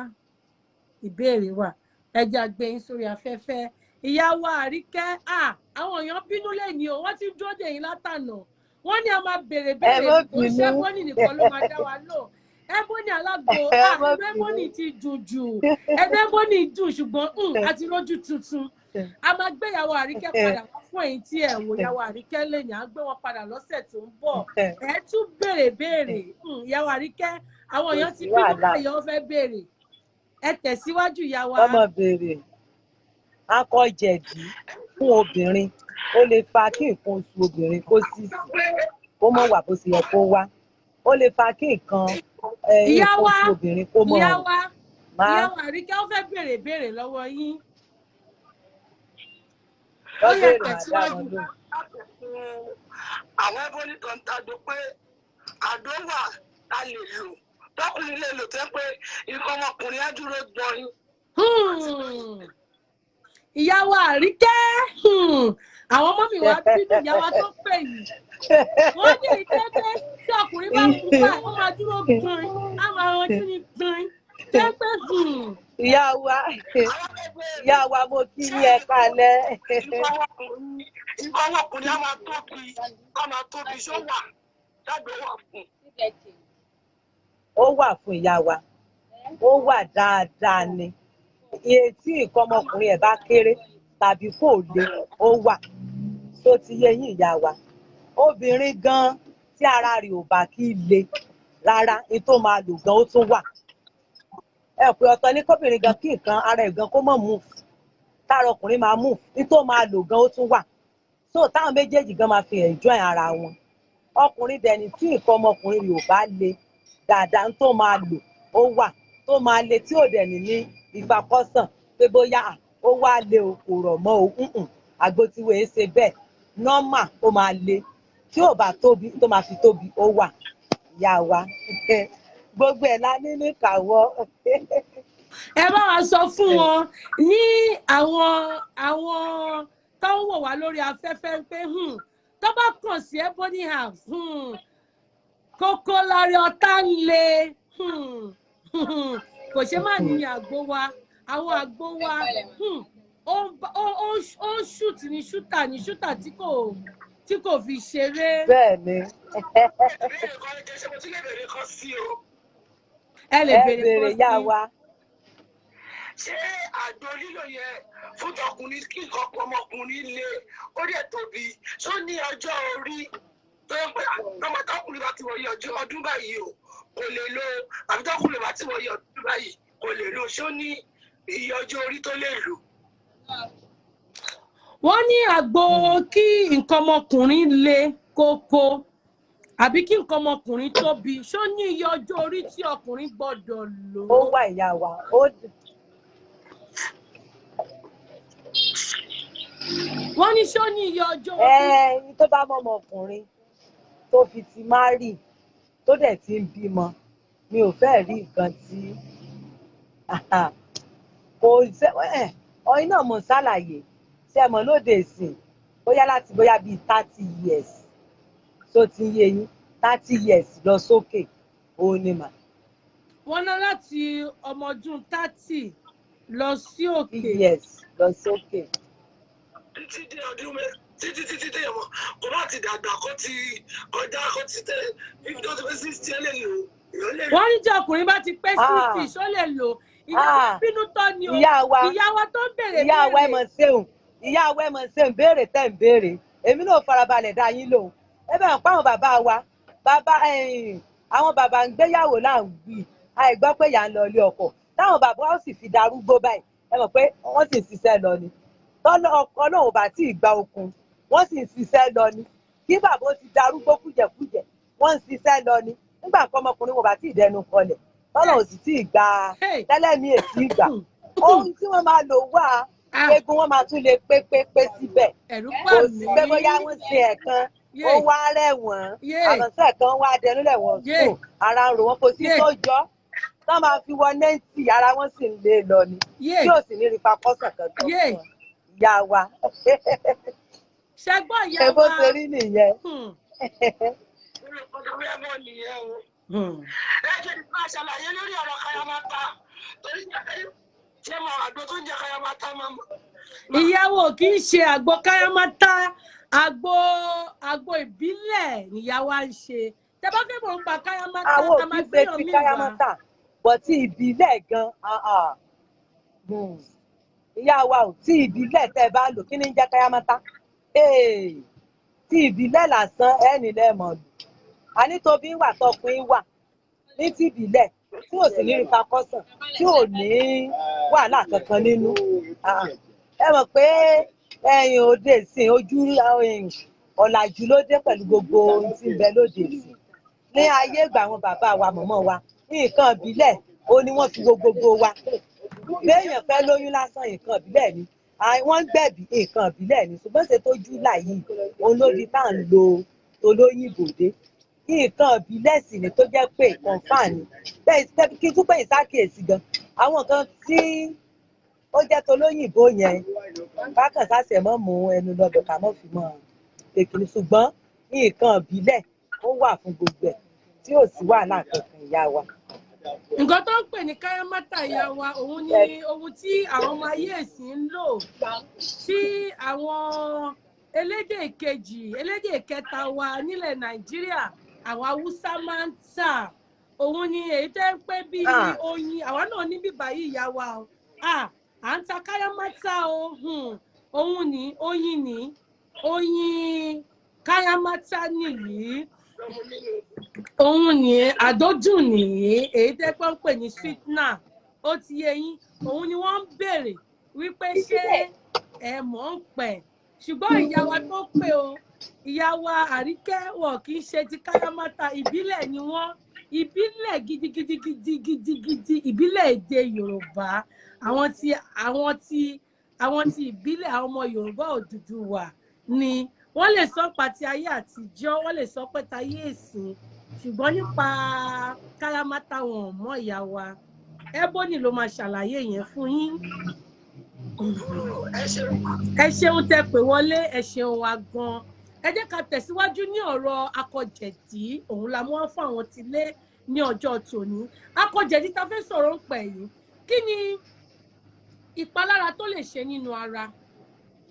Speaker 1: Ìbéèrè wà ẹ jẹ́ a gbé yín sórí afẹ́fẹ́. Ìyá wa Àríkẹ́ àwọn èèyàn bínú lẹ́ni o, wọ́n ti dúró dè yín látànà. Wọ́n ní a máa béèrè kò ṣe Ebony nìkan ló máa dá wa lò. Ebony alágbo Ebony ti dùn jù. Ebony dùn ṣùgbọ́n àti rójú tuntun. A máa gbé ìyàwó Àríkẹ́ padà wá fún ẹ̀yin tí ẹ̀ wò ìyàwó Àríkẹ́ lẹ́yìn. À ń gbé wọn padà lọ́sẹ̀ tó ń bọ̀. Ẹ tún béèrè ìyàwó Àríkẹ́ àwọn èèyàn ti bínú báyọ̀ wọ́n fẹ́ béèrè. Ẹ tẹ̀síwájú ìyá wa.
Speaker 2: Ọmọ béèrè akọ jẹ̀dí fún obìnrin ó lè fa kí nǹkan oṣù obìnrin kó sísì kó mọ́ wà bó ṣe yẹ kó wá. Ó lè fa kí nǹkan oṣù obìnrin kó mọ́
Speaker 1: ìyá wa Àríkẹ́ ó fẹ́ béèrè lọ́wọ́ yín. Ó yẹ tẹ̀síwájú.
Speaker 3: Àwọn Ebony kan tàdó pé àdó wà a lè lò tọkùnrin lè lò tẹ́ pé nǹkan ọmọkùnrin á dúró gbọ̀nyìn.
Speaker 1: Ìyá wa Àríkẹ́ àwọn ọmọ mi wá bínú ìyá wa tó pè yìí. Wọ́n ní ìtẹ́tẹ́ tí ọkùnrin bá mú bá ó máa dúró gbọ̀nyìn á máa rántí ní gbọ̀nyìn tẹ́pẹ́
Speaker 2: ìyá wa mo kí ní ẹ kalẹ̀.
Speaker 3: Nǹkan ọmọkùnrin á máa tóbi ṣó wà jáde wà fún.
Speaker 2: Ó wà fún ìyá wa, ó wà dáadáa ni. Iye tí nǹkan ọmọkùnrin ẹ̀ bá kéré tàbí kò le ó wà tó ti yé yín ìyá wa. Obìnrin gan tí ara rẹ̀ ò bá kí le rárá ní tó máa lò gan ó tún wà. Ẹ pé ọ̀tọ̀ ní kóbìnrin gan kí nǹkan ara ẹ̀ gan kó mọ̀ move tára ọkùnrin máa move ní tó máa lò gan ó tún wà. So táwọn méjèèjì gan máa fi enjoy ara wọn. Ọkùnrin dẹni tí nǹkan ọmọkùnrin rẹ̀ ò bá le dáadáa tó máa lò ó wà tó máa le tí ò dẹ̀ ní ìfakọ́sàn pé bóyá ó wá le o kò rọ̀ mọ́ o àgbo tí wèé ṣe bẹ́ẹ̀ nọ́mà ó máa le tí ò bá tóbi tó máa fi tóbi ó wà ìyá wa gbogbo ẹ̀ la ní níkàáwọ́.
Speaker 1: Ẹ bá wa sọ fún wọn ní àwọn tó ń wò wá lórí afẹ́fẹ́ pé tó bá kàn sí Ebony House kókó lárí ọ̀tá ń le kò ṣe má ní àgbo wa àwọn àgbo wa ó ń ṣùtì ní ṣútà tí kò fi ṣeré.
Speaker 2: Bẹ́ẹ̀ni.
Speaker 1: Ẹ lè béèrè
Speaker 2: yá wa.
Speaker 3: Ṣé àgbo lílò yẹn fún tọkùnrin kí nǹkan ọmọkùnrin le ó dẹ̀ tóbi ṣó ní ọjọ́ orí tó ń pè ọmọ tọkùnrin bá ti wọ̀nyí ọdún báyìí o kò lè lo àbí tọkùnrin bá ti wọ̀nyí ọdún báyìí kò lè lo ṣó ní iye ọjọ́ orí tó lè lò.
Speaker 1: Wọ́n ní àgbo kí nǹkan ọmọkùnrin le kókó àbí kí nǹkan ọmọkùnrin tóbi ṣó ní iye ọjọ́ orí tí ọkùnrin gbọ́dọ̀ lò.
Speaker 2: Ó wà ìyá wa
Speaker 1: wọ́n ní ṣó ní iye ọjọ́.
Speaker 2: ẹni tó bá mọ ọmọkùnrin tó fi ti márì tó dẹ̀ ti ń bímọ mi ò fẹ́ rí nǹkan tí kò ṣe ọyìn náà mo ṣàlàyé ṣe mọ̀ lóde ìsìn bóyá láti bóyá bíi 30 years tó ti yé yín 30 years lọ sókè òun ni mà.
Speaker 1: wọ́n ná láti ọmọ ọdún 30 lọ sí òkè.
Speaker 2: years lọ sókè.
Speaker 3: títí dé ọdún títí dé ọmọ kò bá ti dàgbà kó ti kọjá kó ti tẹ ibi tó ti pé 60 lè lò.
Speaker 1: wọ́n ní tí ọkùnrin bá ti pé 60 ṣó lè lò. ìyá bínú tọ́ ni o ìyá wa tó ń béèrè béèrè.
Speaker 2: ìyá wa ẹ mọ̀ ṣeun béèrè tẹ̀ ń béèrè èmi náà farabalẹ̀ dá yín lóhùn ẹ bẹ̀rẹ̀ pa àwọn bàbá wa àwọn bàbá ń gbéyàwó là ń wí àìgbọ́ pé ìyá ń lọ ilé ọkọ táwọn bàbá ó sì fi darúgbó báyìí ẹ mọ̀ pé wọ́n sì ń ṣiṣẹ́ lọ ni tọ́lọ́ ọkọ náà ò bá tí ì gba okun wọ́n sì ń ṣiṣẹ́ lọ ni kí bàbá ó ti darúgbó kújẹkújẹ wọ́n ń ṣiṣẹ́ lọ ni nígbà kan ọmọkùnrin wọn bá tí ì dẹnu kọlẹ̀ tọ́lọ́ ò sì tí ì gba tẹ́lẹ̀mí èsì ìgbà ohun tí wọ́n máa lò wá egun wọn máa tún lè pé síbẹ̀ kò sí pé bóyá wọ́n ṣe ẹ̀kan ó wá rẹ̀wọ̀n àlọ́sẹ̀ kan wá dẹnu lẹ̀wọ̀n sùn ara ń rò wọ́n kò sí tó jọ tọ́ máa fi wọ 90 ara wọn sì ń lé lọ ni tí ò sì ní rí papọ́sàn kankan fún ìyá wa.
Speaker 1: ṣẹgbọ́n ìyá wa
Speaker 2: ṣe bó ṣe rí nìyẹn.
Speaker 3: ọdún mẹ́mọ́ nìyẹn o. ẹ jẹ́ nípa ṣàlàyé lórí ọ̀rọ̀ kayamata torí ṣé mo àgbo tó ń jẹ kayamata máa mọ̀.
Speaker 1: ìyàwó kì í ṣe àgbo kayamata àgbo ìbílẹ̀ nìyàwó à ń ṣe tẹ bá fẹ́ mọ̀ ń pa kayamata
Speaker 2: àwọn
Speaker 1: a máa
Speaker 2: òbí
Speaker 1: gbé
Speaker 2: ṣe
Speaker 1: yàn
Speaker 2: ti
Speaker 1: mí
Speaker 2: kayamata bọ̀ tí ìbílẹ̀ gan ìyá wa ò tí ìbílẹ̀ tẹ́ bá lò kí ni ń jẹ́ kayamata tí ìbílẹ̀ lásán ẹni lẹ́ẹ̀mọ̀ lò àní tóbi wà tọkùnrin wà ní ti ìbílẹ̀ tí ò sì ní rí fakọ́sàn tí ò ní wàhálà kankan nínú ẹ mọ̀ pé ẹ̀yìn òde ìsìn ojú ọ̀làjú ló dé pẹ̀lú gbogbo ohun tí ń bẹ lóde ìsìn ní ayé ìgbà àwọn bàbá wa mọ̀mọ́ wa nǹkan ìbílẹ̀ ó ní wọ́n fi wo gbogbo wa béèyàn fẹ́ lóyún lásán nǹkan ìbílẹ̀ ni wọ́n ń gbẹ̀bí nǹkan ìbílẹ̀ ni ṣùgbọ́n ṣe tó júlà yìí òun ló di tá à ń lo olóyìnbó dé nǹkan ìbílẹ̀ sì ni tó jẹ́ pé kọ̀ǹfàn ni bẹ́ẹ̀ kí tún pé ìsákèésí gan àwọn nǹkan tí ó jẹ́ tolóyìnbó yẹn bákan sáṣẹ̀ mọ́ mú ẹnu lọ́bẹ̀ ká mọ́ fi mọ́ kékeré ṣùgbọ́n nǹkan ìbílẹ̀ ó wà fún gbogbo ẹ̀ tí ò sí wàhálà kankan ìyá wa.
Speaker 1: nǹkan tó ń pè ní kayamata ìyá wa òun ni ohun tí àwọn ọmọ ayé ẹ̀sìn ń lò tí àwọn elédè kejì elédè kẹta wa nílẹ̀ nàìjíríà àwọn haúsá máa ń tà òun ni èyí tẹ́ ń pẹ́ bí oyin àwa náà ní bíbá yìí ìyá wa o à ń ta kayamata o òun ní oyin ní oyin kayamata nìyí òun ní àdójùn nìyí èyí tẹ́ pẹ́ ń pè ní sweetener ó ti yé yín òun ni wọ́n ń béèrè wípé ṣé ẹ mọ̀ ń pẹ̀ ṣùgbọ́n ìyá wa tó pé o ìyá wa àríkẹ́ wọn kì í ṣe ti kayamata ìbílẹ̀ ni wọ́n ìbílẹ̀ gidigidi ìbílẹ̀ èdè yorùbá àwọn ti ìbílẹ̀ àwọn ọmọ yorùbá Odùduwà ni wọ́n lè sọ pàtí ayé àtijọ́ wọ́n lè sọ pé tayé ìsìn ṣùgbọ́n nípa kayamata wọn ò mọ̀ ìyá wa Ebony ló máa ṣàlàyé yẹn fún yín. ẹ ṣeun tẹ́ pè wọlé ẹ ṣeun wa gan ẹ jẹ́ ká tẹ̀síwájú ní ọ̀rọ̀ akọ̀jẹ̀dí òun la mú wá fún àwọn tí lé ní ọjọ́ tòní akọ̀jẹ̀dí ta fẹ́ sọ̀rọ̀ ń pẹ̀ yìí kí ni ìpalára tó lè ṣe nínú ara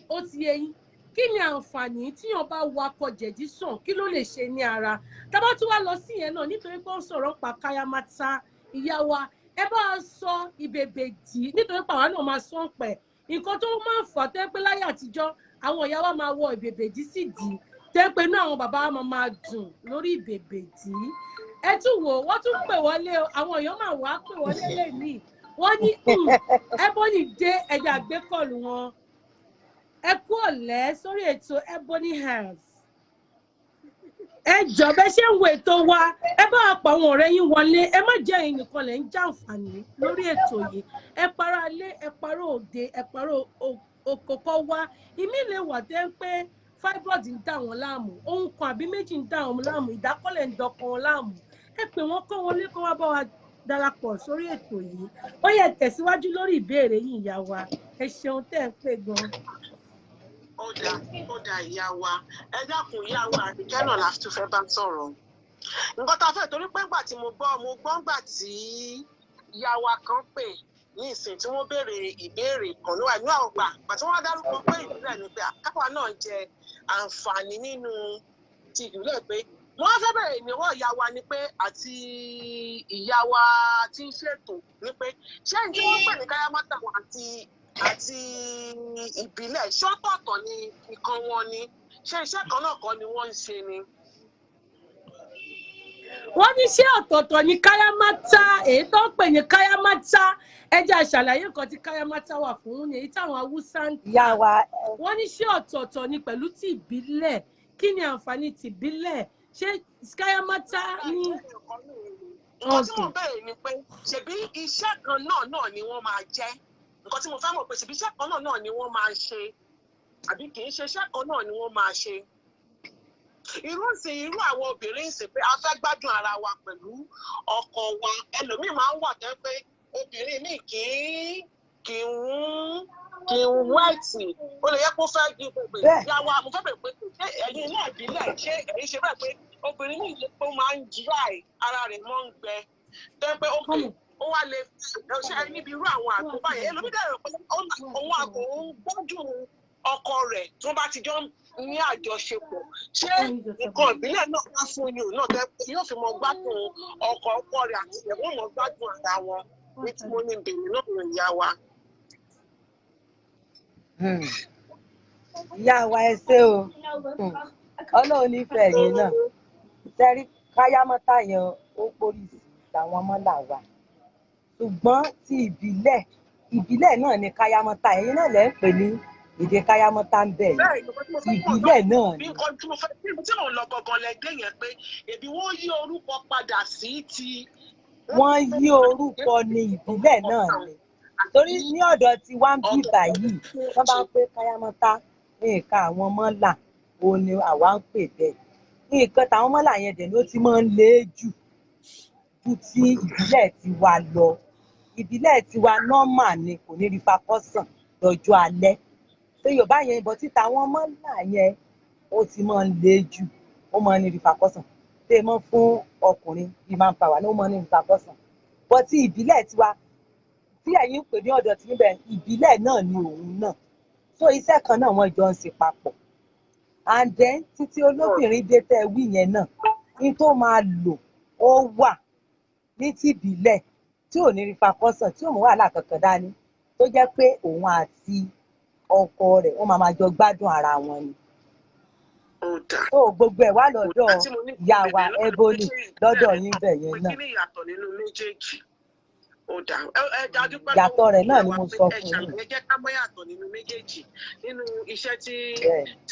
Speaker 1: ó ti yé yín kí ni àǹfààní tíyàn bá wọ akọ̀jẹ̀dí sàn kí ló lè ṣe ní ara tá bá tún wá lọ sí yẹn náà nítorí pé ó ń sọ̀rọ̀ pa kayamata ìyá wa ẹ bá sọ ìbèbèdí nítorí pàwọn náà máa sọ ń pẹ̀ nǹkan tó máa ń fà tẹ́ pé láyé àtijọ́ àwọn ìyá wa máa wọ ìbèbèdí sí dì tẹ́ pé inú àwọn bàbá wa máa dùn lórí ìbèbèdí ẹ tún wò wọ́n tún pè wọlé àwọn èèyàn máa wá pè wọlé lẹ́nìí wọ́n ní Ebony dé ẹ̀yà àgbékọ̀lù wọn ẹ kú ọ̀lẹ́ sórí ètò Ebony Health ẹ jọ bẹ ṣe ń wo ètò wa ẹ bá pa àwọn ọ̀rẹ́ yín wọlé ẹ má jẹ́ ẹ̀yin nìkan lẹ ń jàǹfààní lórí ètò yìí ẹ para ilé ẹ para òde ẹ para òkòkò wá ìmí lè wà tẹ́ ń pé fibroid ń dà wọ́n láàmú ohun kan àbí méjì ń dà wọ́n láàmú ìdákọ́lẹ̀ ń dọkàn wọn láàmú ẹ pé wọ́n kọ́ wọn lé kó wá bá wa darapọ̀ sórí ètò yìí ó yẹ tẹ̀síwájú lórí ìbéèrè yìí ìyá wa ẹ ṣeun tẹ́ ń pè gan.
Speaker 4: ó dà ìyá wa ẹ dákun ìyá wa Àbíkẹ́ náà la tún fẹ́ bá sọ̀rọ̀ nǹkan tá a fẹ́ torí pé ńgbà tí mo gbọ́ ńgbà tí ìyá wa kan pè ní ìsìn tí wọ́n béèrè ìbéèrè kan ló wà ní àwọn gbà àti wọ́n dárúkọ pé ìbílẹ̀ ni pé àkápá náà jẹ àǹfààní nínú ti ìbílẹ̀ pé wọ́n fẹ́ bẹ̀rẹ̀ ìníwọ̀ ìyá wa ni pé àti ìyá wa tí ń ṣètò ni pé ṣé ní tí wọ́n pè ní káyámátà àti ìbílẹ̀ ṣọ́tọ̀ọ̀tọ̀ ni nǹkan wọn ni ṣé iṣẹ́ kan náà kọ́ ni wọ́n ń ṣe ni.
Speaker 1: wọ́n ní ṣé ọ̀tọ̀ọ̀tọ̀ ní káyámátà èyí tó ń pè ní káyámátà ẹja àṣàlàyé nǹkan tí káyámátà wà fún ní èyí táwọn haúsá ń tà wọ́n ní ṣé ọ̀tọ̀ọ̀tọ̀ ní pẹ̀lú ti ìbílẹ̀ kí ni àǹfààní ti ìbílẹ̀ ṣé káyámátà ní.
Speaker 4: nǹkan tí mo béèrè ni pé ṣebí iṣẹ́ kan náà ni wọ́n máa jẹ́ nǹkan tí mo fẹ́ mọ̀ pé ṣebí iṣẹ́ kan náà ni wọ́n máa ṣe àbí kì í ṣe iṣẹ́ kan náà ni wọ́n máa ṣe. irú àwọn obìnrin sì pé a fẹ́ gbádùn ara wa pẹ̀lú ọkọ wa ẹlòmíì máa ń wà tẹ́ pé obìnrin míì kì í wẹ́ẹ̀tì ó lè yẹ kó fẹ́ di gbogbo ìyá wa mo fẹ́ bẹ̀rẹ̀ pé ẹ̀yin náà ìbílẹ̀ ṣé èyí ṣe bẹ́ẹ̀ pé obìnrin míì lè pé ó máa ń dry ara rẹ̀ mọ́ ń gbẹ tẹ́ pé ó wá lè ṣe níbi irú àwọn àgbò báyẹn ẹlòmíì dẹ̀rẹ̀ pé òun àgbò ń gbọ́dún ọkọ rẹ̀ tí wọ́n bá ti jọ ní àjọṣepọ̀ ṣé nǹkan ìbílẹ̀ náà wá fún yìí náà tẹ́ yóò fi mọ gbádùn ọkọ rẹ̀ àti ìyẹ̀wò mọ gbádùn ara wọn ní tí mo ní bèrè náà ló yá wa.
Speaker 2: ìyá wa ẹ ṣé o Ọlọ́run nífẹ̀ẹ́ yín náà sẹ́rí káyámọ́tà yẹn ó pólísì làwọn mọ́là wa ṣùgbọ́n ti ìbílẹ̀ náà ni káyámọ́tà ẹ̀yin náà lẹ́ ń pè ní èdè káyámọ́tà ń bẹ̀ ìbílẹ̀ náà ni.
Speaker 4: tí mo lọ gangan lẹ́gbẹ́ yẹn pé èbí wọ́n yí orúkọ padà sí ti.
Speaker 2: wọ́n yí orúkọ ní ìbílẹ̀ náà ni torí ní ọ̀dọ̀ tí wá ń bí báyìí wọ́n bá ń pè káyámọ́tà nǹkan àwọn mọ́là òun ni àwa ń pè bẹ́ẹ̀ nǹkan táwọn mọ́là yẹn dẹ̀ ló ti máa ń lé jù ti ìbílẹ̀ tiwa lọ ìbílẹ̀ tiwa nọ́mà ni kò ní rí fakọ́sàn lọ́jọ́ alẹ́ ṣé Yorùbá yẹn ìbọn títa àwọn mọ́là yẹn ó ti máa ń lé jù ó máa ń ní rí fakọ́sàn ṣé mọ́ fún ọkùnrin bíi máa ń pa wà ní ó máa ń ní rí fakọ́sàn bọ́ tí ìbílẹ̀ tiwa tí ẹ̀yin ń pè ní ọ̀dọ̀ tí níbẹ̀ ìbílẹ̀ náà ni òun náà so iṣẹ́ kan náà wọ́n jọ ń ṣe papọ̀ and then títí olóbìnrin dé tẹ́ wí yẹn náà ní tó máa lò ó wà ní tìbílẹ̀ tí ò ní rí fakọ́sàn tí ò mú wàhálà kankan dání tó jẹ́ pé òun àti ọkọ rẹ̀ wọ́n máa jọ gbádùn ara wọn ni. tó gbogbo ẹ̀ wá lọ́dọ̀ ìyá wa Ebony lọ́dọ̀ yín bẹ̀ yẹn náà. Yàtọ̀ rẹ̀ náà ni mo sọ fún yín.
Speaker 4: ẹ jẹ́ ká mọ̀ yàtọ̀ nínú méjèèjì nínú iṣẹ́ tí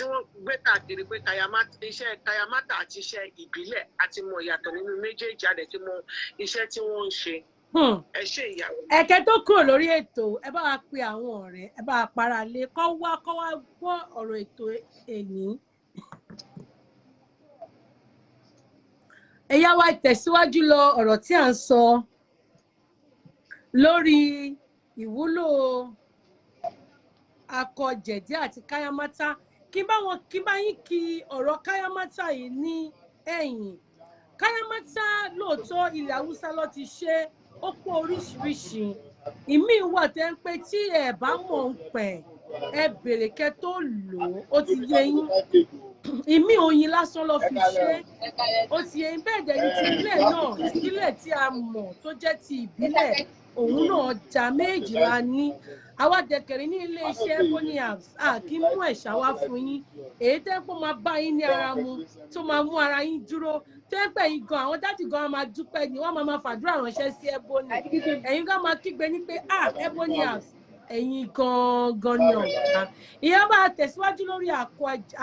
Speaker 4: wọ́n gbé káàkiri pé iṣẹ́ kayamata àti iṣẹ́ ìbílẹ̀ àti mọ̀ yàtọ̀ nínú méjèèjì a dẹ̀ ti mọ̀ iṣẹ́ tí wọ́n ń ṣe. ẹ ṣe ìyàwó.
Speaker 1: ẹ̀kẹ́ tó kúrò lórí ètò ẹ bá wa pe àwọn ọ̀rẹ́ ẹ bá wa para lé kọ́ wá gbọ́ ọ̀rọ̀ ètò èní. ẹ̀yà wa tẹ̀síwájú lọ ọ̀rọ̀ tí à ń sọ lórí ìwúlò akọjẹ̀dí àti káyámátá kí bá yín kí ọ̀rọ̀ káyámátá yìí ní ẹ̀yìn káyámátá lóòótọ́ ilẹ̀ haúsá ló ti ṣe ó pọ̀ oríṣiríṣi ìmí wà tẹ́ ń pé tí ẹ bá mọ̀ ń pẹ̀ ẹ bèrè kẹ́ tó lò ó ti yé yín ìmí oyin lásán ló fi ṣe ó ti yé yín bẹ́ẹ̀ dẹ̀ ní tìbílẹ̀ náà tìbílẹ̀ tí a mọ̀ tó jẹ́ ti ìbílẹ̀ òun náà jà méjì la ní àwa dẹ̀kẹ̀rẹ̀ ní iléeṣẹ́ Ebony Herbs kí mú ẹ̀ṣà wá fún yín èyí tẹ́ pé máa bá yín ní ara mu tó máa mú ara yín dúró tẹ́ pé yín gan àwọn dájú gan máa dúpẹ́ ni wọ́n máa fàdúrà ránṣẹ́ sí Ebony ẹ̀yin gan máa kígbe ní pé Ebony Herbs ẹ̀yin gangan ni ọ̀gá ìyá bá tẹ̀síwájú lórí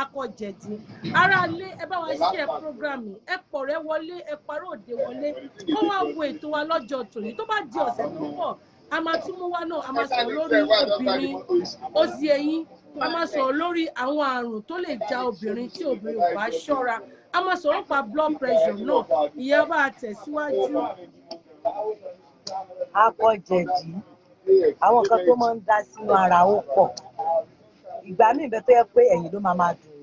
Speaker 1: akọ̀jẹ̀dí ara lé ẹ bá wa ṣe programme ẹ pọ̀ rẹ wọlé ẹ parọ́ òde wọlé kó wá wo ètò wa lọ́jọ́ tòní tó bá di ọ̀sẹ̀ tó ń bọ̀ a máa tún mú wá náà a máa sọ̀rọ̀ lórí obìnrin ó sì ẹ̀yìn a máa sọ̀rọ̀ lórí àwọn àrùn tó lè ja obìnrin tí obìnrin ò bá ṣọ́ra a máa sọ̀rọ̀ pa blood pressure náà ìyẹn bá a tẹ̀síwájú.
Speaker 2: Akọ̀jẹ̀dí àwọn nǹkan tó máa ń dá sínú ara ó pọ̀ ìgbà míì bẹ́ẹ̀ tó yẹ pé ẹ̀yìn ló máa dùn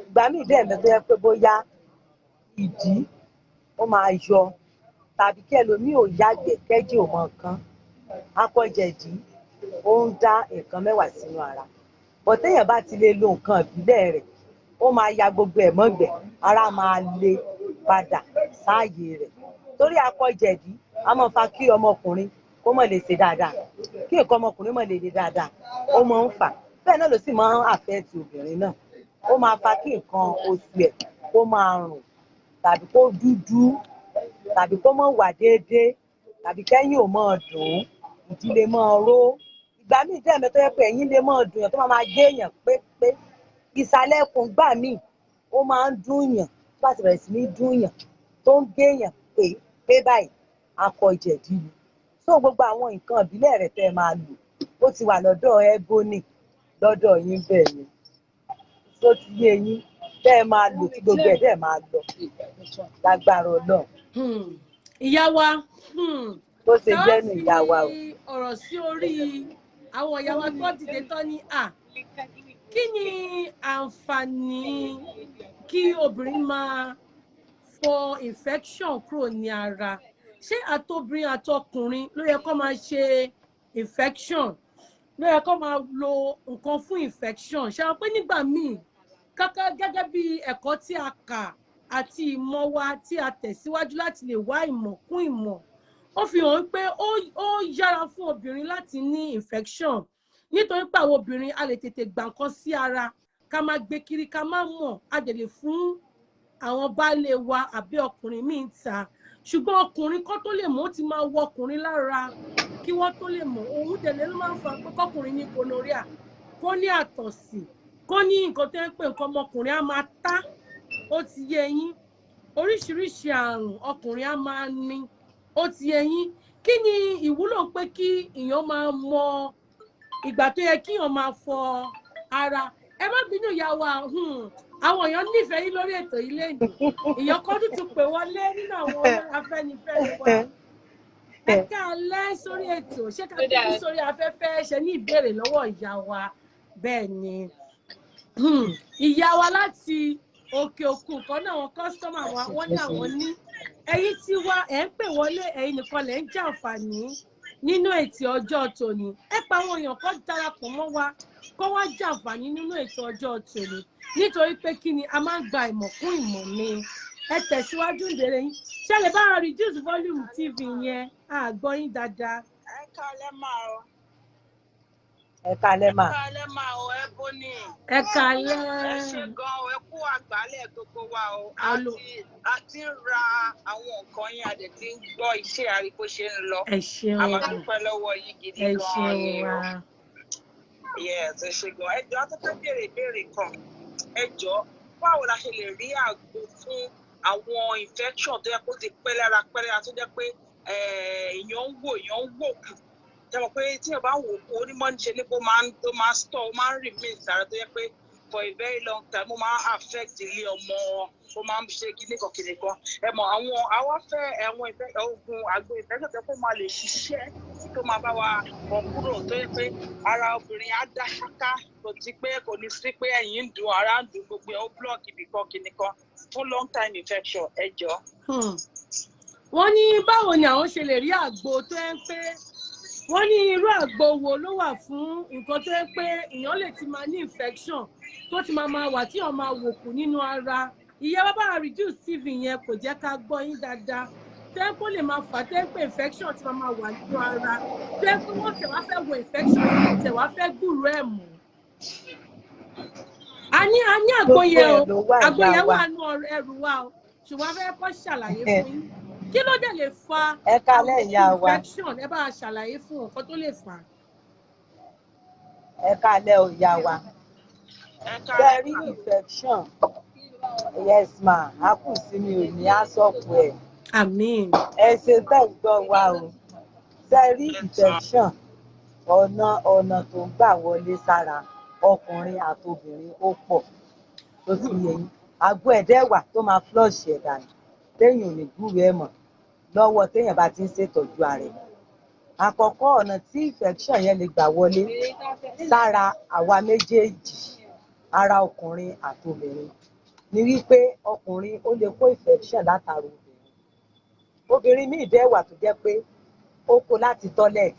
Speaker 2: ìgbà míì bẹ́ẹ̀ tó yẹ pé bóyá ìdí ó máa yọ tàbí kí ẹlòmíì ò yàgbẹ́ kẹ́jì ò mọ nǹkan akọ̀jẹ̀dí ó ń dá nǹkan mẹ́wàá sínú ara bọ̀ téèyàn bá ti lè lo nǹkan ìbílẹ̀ rẹ̀ ó máa ya gbogbo ẹ̀ mọ́gbẹ̀ ara máa le padà sáàyè rẹ̀ torí akọ̀jẹ̀dí a máa fa kí ọmọkùnrin kó mọ̀ lè ṣe dáadáa kí nǹkan ọmọkùnrin mọ̀ lè le dáadáa ó máa ń fà bẹ́ẹ̀ náà ló sì máa ń àfẹ́ẹ̀tì obìnrin náà ó máa fa kí nǹkan oṣù ẹ̀ kó máa rùn tàbí kó dúdú tàbí kó mọ̀ wà déédéé tàbí kẹ́yìn ò mọ̀ dùn ìdí lè mọ̀ ró ìgbà míì dẹ́ mẹ́tọ́ yẹ pé ẹ̀yìn lè mọ̀ dùn yàn tó máa gé èèyàn pépé ìsàlẹ̀ ẹkùn gbà míì ó máa ń dùn yàn tó bá ti bẹ̀rẹ̀ sí ní dùn yàn tó ń gé èèyàn pé báyìí akọ̀jẹ̀dí ni so gbogbo àwọn nǹkan ìbílẹ̀ rẹ̀ tẹ́ ẹ máa lò ó ti wà lọ́dọ̀ Ebony lọ́dọ̀ yín bẹ́ẹ̀ ni tó ti yé yín tẹ́ ẹ máa lò tí gbogbo ẹ̀ dẹ́ máa lọ lágbára Ọlọ́run.
Speaker 1: Ìyá wa
Speaker 2: tó ṣe jẹ́ ní ìyá wa o.
Speaker 1: ọ̀rọ̀ sí orí àwọn ìyá wa tó dìde tán ní kí ni àǹfààní kí obìnrin máa fọ infection kúrò ní ara ṣé àtobìnrin àtọkùnrin ló yẹ kó máa ṣe infection ló yẹ kó máa lo nǹkan fún infection ṣe àwọn pé nígbà míì kákà gẹ́gẹ́ bí ẹ̀kọ́ tí a kà àti ìmọ̀ wa tí a tẹ̀síwájú láti lè wá ìmọ̀ kún ìmọ̀ ó fi hàn pé ó yára fún obìnrin láti ní infection nítorí pé àwọn obìnrin a lè tètè gbà nǹkan sí ara ká máa gbé kiri ká má mọ̀ a dẹ̀ lè fún àwọn baálé wa àbí ọkùnrin míì ń ta ṣùgbọ́n ọkùnrin kó tó lè mọ̀ ó ti máa wọ ọkùnrin lára kí wọ́n tó lè mọ̀ òun tẹ̀lé ló máa ń fa pé kọkùnrin ní gonorrhea kó ní àtọ̀sí kó ní nǹkan tó ń pè nǹkan ọmọkùnrin á máa tá ó ti yé yín oríṣiríṣi àrùn ọkùnrin á máa ní ó ti yé yín kí ni ìwúlò pé kí èèyàn máa mọ ìgbà tó yẹ kí èèyàn máa fọ ara ẹ má bínú ìyá wa àwọn èèyàn nífẹ̀ẹ́ yín lórí ètò yìí lẹ́yìn èèyàn kan tún pè wọlé nínú àwọn Afẹ́nifẹ́re wa ẹ káalẹ́ sórí ètò ṣé ká tó sórí afẹ́fẹ́ ṣe ní ìbéèrè lọ́wọ́ ìyá wa bẹ́ẹ̀ ni ìyá wa láti òkè òkun kan náà àwọn kọ́sítọ́mà wa wọ́n ní àwọn ní ẹ̀yin tí wá ẹ̀ ń pè wọlé ẹ̀yin nìkan lẹ̀ ń jàǹfààní nínú ètò ọjọ́ tòní ẹ pa àwọn èèyàn kan darapọ̀ mọ́ wa kó wá jàǹfààní nínú ètò ọjọ́ tòní nítorí pé kí ni a máa ń gba ìmọ̀ kún ìmọ̀ ni ẹ tẹ̀síwájú ìbéèrè yín ṣé lè bá wa reduce volume TV yẹn àgbọ̀ yín dáadáa.
Speaker 4: ẹ káalẹ́ máa o.
Speaker 2: ẹ káalẹ́ máa.
Speaker 4: ẹ káalẹ́ máa o Ebony.
Speaker 1: ẹ káalẹ́.
Speaker 4: ẹ ṣe gan-an ẹ kú àgbálẹ̀ gbogbo wa o. a ti ń ra àwọn nǹkan yín a dẹ̀ ti ń gbọ́ iṣẹ́ àrí bó ṣe ń lọ.
Speaker 1: ẹ ṣeun.
Speaker 4: a máa dúpẹ́ lọ́wọ́ yín gidi gan-an ni o. yes ẹ ṣe gan-an ẹ jọ̀ọ́ a tó fẹ́ béèrè ìbéèrè kan ẹ jọ̀ọ́ báwo la ṣe lè rí àgbo fún àwọn infection tó yẹ kó ti pẹ́ lára tó jẹ́ pé èèyàn ń wò kù jẹ́mọ̀ pé tí ẹ bá wò ó onímọ̀ níṣe ní kó máa store ó máa ń remain sára tó yẹ pé for a very long time ó máa ń affect ilé ọmọ ó máa ń ṣe kíníkan ẹ mọ̀ àwọn awáfẹ́ ẹ̀wọ̀n oògùn àgbo infection tó yẹ kó máa lè ṣiṣẹ́ tó máa bá wa kọ̀ kúrò tó yẹ pé ara obìnrin á dá ṣáká kò tí pé kò ní sí pé ẹ̀yìn ń dùn ara ń dùn gbogbo ẹ̀ ó block ibìkan kíníkan fún long time infection ẹ jọ̀ọ́.
Speaker 1: wọ́n ní báwo ni àwọn ṣe lè rí àgbo tó yẹ pé wọ́n ní irú àgbo wo ló wà fún nǹkan tó yẹ pé èèyàn lè ti máa ní infection tó ti máa wà tí èèyàn máa wò kù nínú ara ìyá bàbá reduce TV yẹn kò jẹ́ ká gbọ́ yín dáadáa tẹ́ kó lè máa fà tẹ́ pé infection ti máa wà nínú ara tẹ́ pé wọ́n tẹ̀ wá fẹ́ wo infection tẹ̀ wá fẹ́ gbúrò ẹ̀ mọ́. a ní àgbo yẹn wà nù ẹrù wa o ṣùgbọ́n a fẹ́ kọ́ ṣàlàyé fún yín kí ló dé lè fa infection ẹ bá a ṣàlàyé fún ọkọ tó lè fà.
Speaker 2: ẹ káalẹ́ o ìyá wa very infection yes ma a kù sí mi ò ní àsọ̀pù ẹ̀.
Speaker 1: àmín.
Speaker 2: ẹ ṣe tẹ́ ń gbọ́ wa o Sẹ́rí infection ọ̀nà tó gbà wọlé sára ọkùnrin àtobìnrin ó pọ̀ tó ti yẹ yín. Àgbo ẹ̀dẹ́wà tó máa flush ẹ̀ dànù téèyàn ò ní gbúròó ẹ̀ mọ̀ lọ́wọ́ téèyàn bá ti ń ṣètọ́jú ara ẹ̀. Àkọ́kọ́ ọ̀nà tí infection yẹn lè gbà wọlé sára àwa méjèèjì, ara ọkùnrin àtobìnrin, ni wípé ọkùnrin ó lè kó infection látara obìnrin. Obìnrin míì dẹ̀ wà tó jẹ́ pé ó kó láti toilet,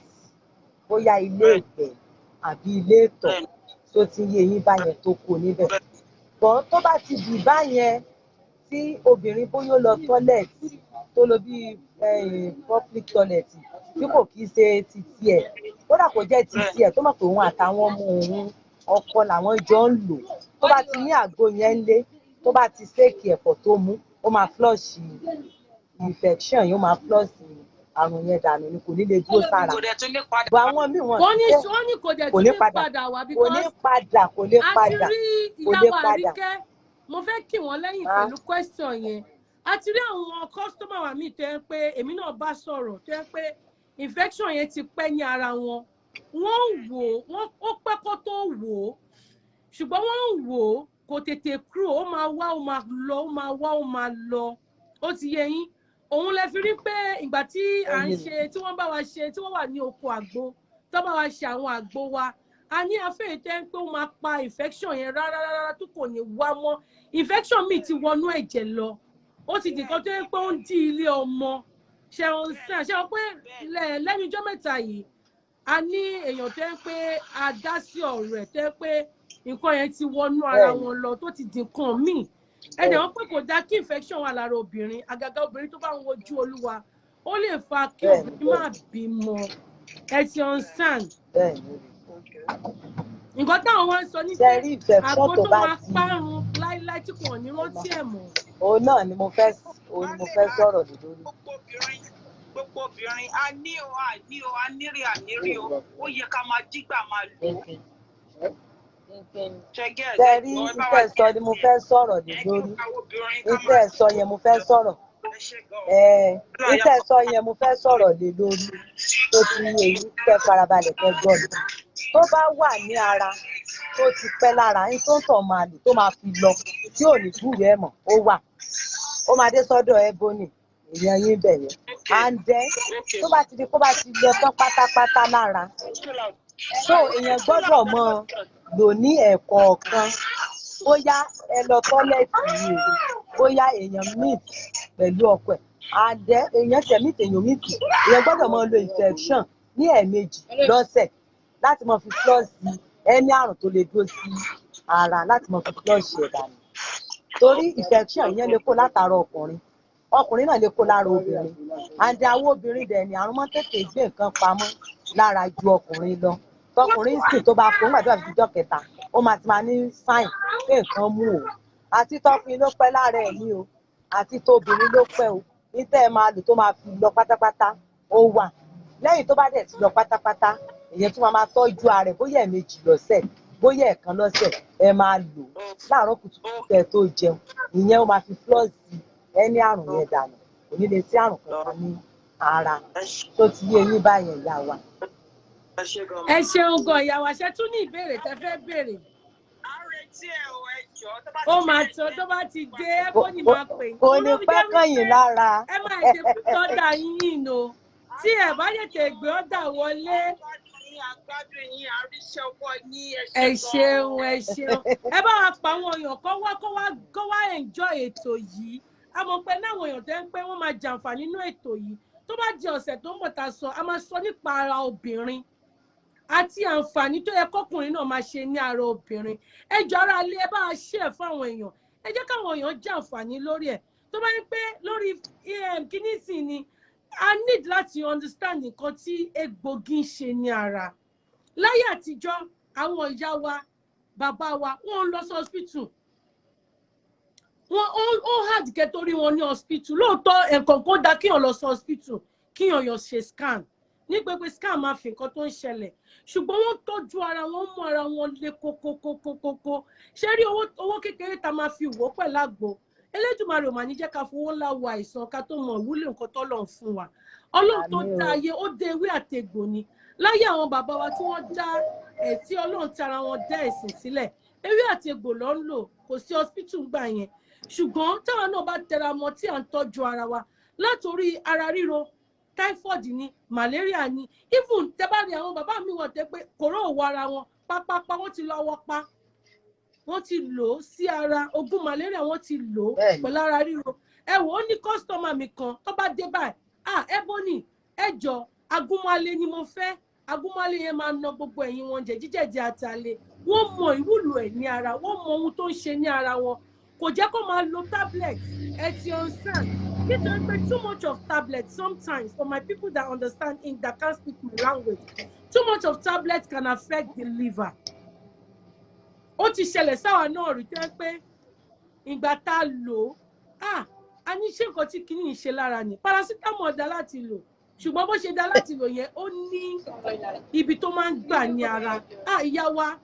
Speaker 2: bóyá ilé ìgbẹ́ àbí ilé ìtọ̀ tó ti yé yín báyẹn tó kó níbẹ̀. Bọ̀n tó bá ti dì báyẹn tí obìnrin bóyá ó lọ toilet tó lọ bí public toilet tí kò kí í ṣe titi ẹ̀, kódà kò jẹ́ titi ẹ̀ tó mọ̀ pé òun àtàwọn ọmọ òun ọkọ làwọn jọ ń lò, tó bá ti ní àgbo yẹn ń lé, tó bá ti ṣèkì ẹ̀fọ́ tó mú, ó máa flush infection yìí, ó máa flush àrùn yẹn dànù ni, kò ní lè dúró sára. Bọ̀ àwọn míì wọ́n
Speaker 1: ní kò dẹ̀ tún lè padà wá
Speaker 2: kò ní padà kò lè padà
Speaker 1: a ti rí ìyàwó Àríkẹ́, mo fẹ́ kí wọ́n lẹ́yìn pẹ̀lú question yẹn. A ti rí àwọn customer wa míì tó yẹ pé èmi náà bá sọ̀rọ̀ tó yẹ pé infection yẹn ti pẹ́ ní ara wọn. Wọ́n ń wò ó pẹ́ kó tó wò ó, ṣùgbọ́n wọ́n ń wò ó kò tètè kúrò, ó máa wá ó máa lọ, ó máa wá ó máa lọ. Ó ti yé yín. Òun lẹ fi rí pé ìgbà tí à ń ṣe tí wọ́n bá wa ṣe tí wọ́n wà ní oko àgbo tó bá wa ṣe àwọn àgbo wa, a ní afẹ́yẹ̀ tẹ́ pé ó máa pa infection yẹn rárá tó kò ní wá mọ́. Infection míì ti wọnú ẹ̀jẹ̀ lọ, ó ti di nǹkan tó yẹ pé ó ń dí ilé ọmọ. Ṣé o pé lẹ́nu ijọ́ mẹ́ta yìí a ní èèyàn tó yẹ pé a dá sí ọ̀rọ̀ ẹ̀ tó yẹ pé nǹkan yẹn ti wọnú ara wọn lọ tó ti di nǹkan míì. Ẹ̀dẹ̀ wọ́n pé kò dá kí infection wà lára obìnrin, àgàgà obìnrin tó bá ń wojú Olúwa, ó lè fa kí obìnrin má bímọ. Ẹ ti understand? Nǹkan táwọn wá ń sọ ní pé àgbo tó máa parun láíláí tí kò ní rántí ẹ̀ mọ́.
Speaker 2: Òun náà ni mo fẹ́ sọ̀rọ̀ lé lórí.
Speaker 4: Gbogbo obìnrin a ní o a nírí o, ó yẹ ká máa dígbà máa lò ó.
Speaker 2: Sẹ́rí ìfẹ́ sọ ni mo fẹ́ sọ̀rọ̀ lé lórí. Ìfẹ́ sọ yẹn mo fẹ́ sọ̀rọ̀. Ìfẹ́ sọ yẹn mo fẹ́ sọ̀rọ̀ lé lórí. Tó ti èyí fẹ́ farabalẹ̀ fẹ́ gbọ́ mi. Tó bá wà ní ara tó ti pẹ́ lára, ní tó ń tàn máa lò tó máa fi lọ tí ò ní gbúròó ẹ̀ mọ̀, ó wà. Ó máa dé sọ́dọ̀ Ebony, èèyàn yín bẹ̀ yẹn. And then tó bá ti di kó bá ti lọ tán pátápátá lára. So èèyàn gbọ́dọ̀ mọ̀ lò ní ẹ̀kọ̀ọ̀kan, bóyá ẹ lọ tọ́lẹ̀tì yìí o, bóyá èèyàn meet pẹ̀lú ọkọ ẹ̀, àdẹ èèyàn tẹ̀ meet èèyàn meet, èèyàn gbọ́dọ̀ mọ̀ lo infection ní ẹ̀ẹ̀mejì lọ́sẹ̀ láti mọ̀ fi flush ẹni àrùn tó lè dúró sí ara, láti mọ̀ fi flush ẹ̀ dànù. Torí infection yẹn lè kó látara ọkùnrin náà lè kó lára obìnrin, àdẹ àwọn obìnrin dẹ̀ ni àrùn mọ́ tètè gbé nǹkan pamọ́ lára ju ọkùnrin lọ. Tọkùnrin sì tó bá kó nígbà tó bá fi jọ́ kẹta, ó máa ti máa ní sign pé nǹkan mú o. Àti tọkùnrin ló pẹ́ lára ẹ̀ ní o, àti tóbìnrin ló pẹ́ o. Nítẹ́ ẹ máa lò tó máa fi lọ pátápátá ó wà. Lẹ́yìn tó bá dẹ̀ ti lọ pátápátá, èyàn tún máa tọ́jú ara ẹ̀ bóyá ẹ̀ẹ̀mejì lọ́sẹ̀, bóyá ẹ̀ẹ̀kan lọ́sẹ̀, ẹ máa lò láàárọ̀ kùtùkùtù kẹ́ tó jẹun. Ìyẹn ó máa fi flush ẹni àrùn yẹn dànù, kò ní lè sí àrùn kankan ní ara. Tó ti yé yín báyẹn ìyá wa.
Speaker 1: Ẹ ṣeun gan ìyá wa, ṣe tún ní ìbéèrè tẹ́ fẹ́ béèrè. Ó máa tó tó bá ti dé Ebony máa pè.
Speaker 2: Kò ní pẹ́ kànyìn lára.
Speaker 1: Ẹ máa ṣe fún ọ̀dà yín nù. Tí ẹ bá tètè gbé ọ̀dà wọlé. Ẹ ṣeun. Ẹ bá wa pa àwọn èèyàn kó wá enjoy ètò yìí. A mọ̀ pé náwọn èèyàn tẹ́ ń pé wọ́n máa jàǹfààní nínú ètò yìí. Tó bá di ọ̀sẹ̀ tó ń bọ̀ ta sọ, a máa sọ nípa ara obìnrin àti àǹfààní tó yẹ kọkùnrin náà máa ṣe ní ara obìnrin. Ẹ jọ̀ọ́ ará ilé, ẹ bá a share fún àwọn èèyàn. Ẹ jẹ́ káwọn èèyàn jàǹfààní lórí ẹ̀. Tó bá ń pé lórí kíní sì ni a need láti understand nǹkan tí egbògi ń ṣe ní ara. Láyé àtijọ́, àwọn ìyá wa, bàbá wa, wọ́n ń lọ sí hospital. Ó hard kẹ́ torí wọn ní hospital. Lóòótọ́ ẹ̀kan kó dá kíyàn lọ sí hospital, kíyàn yọ ṣe scan. Ní pé scan máa fi nǹkan tó ń ṣẹlẹ̀. Ṣùgbọ́n wọ́n tọ́jú ara wọn, mú ara wọn lé kókókókókó. Ṣé rí owó kékeré tá máa fi wò pẹ̀lú àgbo? Elédùmarè mà ní jẹ́ ká fowó ńlá wo àìsàn ká tó mọ ìwúlò nǹkan tọ́lọ́run fún wa. Ọlọ́run tó dá ayé ó dé ewé àtegbò ni. Láyé àwọn bàbá wa tí wọ́n dá tí Ọlọ́run tara wọn dá ẹ̀sìn sílẹ̀, ewé àtegbò ló ń lò, kò sí hospital gbà yẹn. Ṣùgbọ́n táwọn náà bá tẹra mọ́ tí à ń tọ́jú ara wa látòrí ara ríro, typhoid ni, malaria ni, even tẹ́ bá rí àwọn bàbá mi wọ́n tẹ́ pé kòró òwò ara wọn pápápá wọ́n ti lọ́wọ́ pa, wọ́n ti lò ó sí ara, oògùn malaria wọ́n ti lò ó pẹ̀lú ara ríro. Ẹ wò ó ní kọ́sítọ́mà mi kan tó bá dé báyìí, Ebony ẹjọ́ agúnmọ́lé ni mo fẹ́, agúnmọ́lé yẹn máa na gbogbo ẹ̀yìn wọn jẹ̀jíjẹ̀jẹ̀ àtàlẹ́, wọ́n mọ ìwúlò ẹ̀ ní ara, wọ́n mọ ohun tó ń ṣe ní ara wọn, kò jẹ́ kó máa lo tablet. Ẹ ti understand? Nítorí pé too much of tablet sometimes, for my people that understand in that can't speak my language, too much of tablet can affect the liver. Ó ti ṣẹlẹ̀ sáwa náà rí tẹ́ pé ìgbà tá a lò ó, a ní ṣé nǹkan tí kìíní ṣe lára ni. Paracetamol dá láti lò, ṣùgbọ́n bó ṣe dá láti lò yẹn ó ní ibi tó máa ń gbà ní ara. Ìyá wa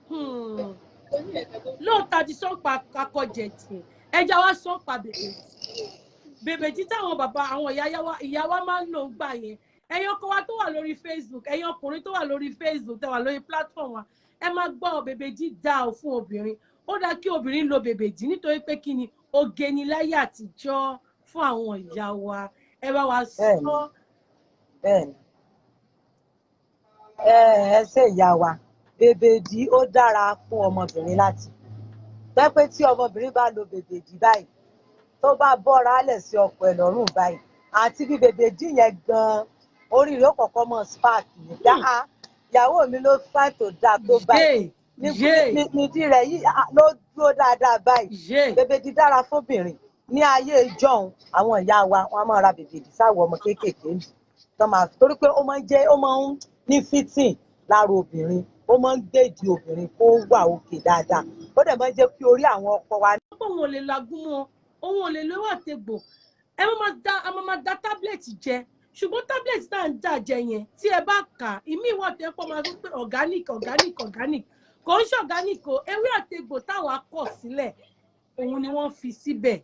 Speaker 1: lóòótọ́ ti sọ́ǹpa akọ̀jẹ̀tì, ẹja wa sọ́ǹpa bèbèjì táwọn bàbá àwọn ìyá wa máa ń lò ń gbà yẹn. Ẹ̀yin ọkọ wa tó wà lórí Facebook, ẹ̀yin ọkùnrin tó wà lórí Facebook tẹ́ wà lórí platform wa, ẹ máa gbọ́ bèbèjì dá o fún obìnrin. Ó dá kí obìnrin lo bèbèjì nítorí pé kí ni oge ni láyé àtijọ́ fún àwọn ìyá wa. Ẹ bá wa sọ.
Speaker 2: Bẹ́ẹ̀ni. Ẹ ṣe ìyá wa, bèbèjì ó dára fún ọmọbìnrin láti. Pé pé tí ọmọbìnrin bá lo bèbèjì báyìí, tó bá bọ́ra lẹ̀ sí ọkọ ẹ̀ lọ́rùn báyìí, àti bí bèbèjì yẹn gan-an, orí rẹ̀ ó kọ́kọ́ mọ́ spark ní dáa. Ìyàwó mi ló fà tó dáa tó báyìí. Nídí rẹ̀ yìí ló dúró dáadáa báyìí. Bèbèjì dára fóbìnrin. Ní ayé ìjọ́un, àwọn ìyá wa wọ́n á máa ra bèbèjì sáwọ́ ọmọ kéékèèké ní. Torí pé ó máa ń ní fitting lára obìnrin, ó máa ń gbèdì obìnrin kó wà òkè dáadáa. Ó dẹ̀ máa ń jẹ́ kí orí àwọn ọkọ wa.
Speaker 1: Òun ò lè lagún mọ́, òun ò lè lówó àtegbò. A máa da tábìlẹ̀tì jẹ. Ṣùgbọ́n tábìlẹ̀tì tá à ń dà jẹ yẹn, tí ẹ bá kà, ìmí ìwọ tẹ́ pọ́ máa fi pé organic. Kò ń ṣe organic o, ewé àtegbò táwa kọ̀ sílẹ̀, òun ni wọ́n fi síbẹ̀.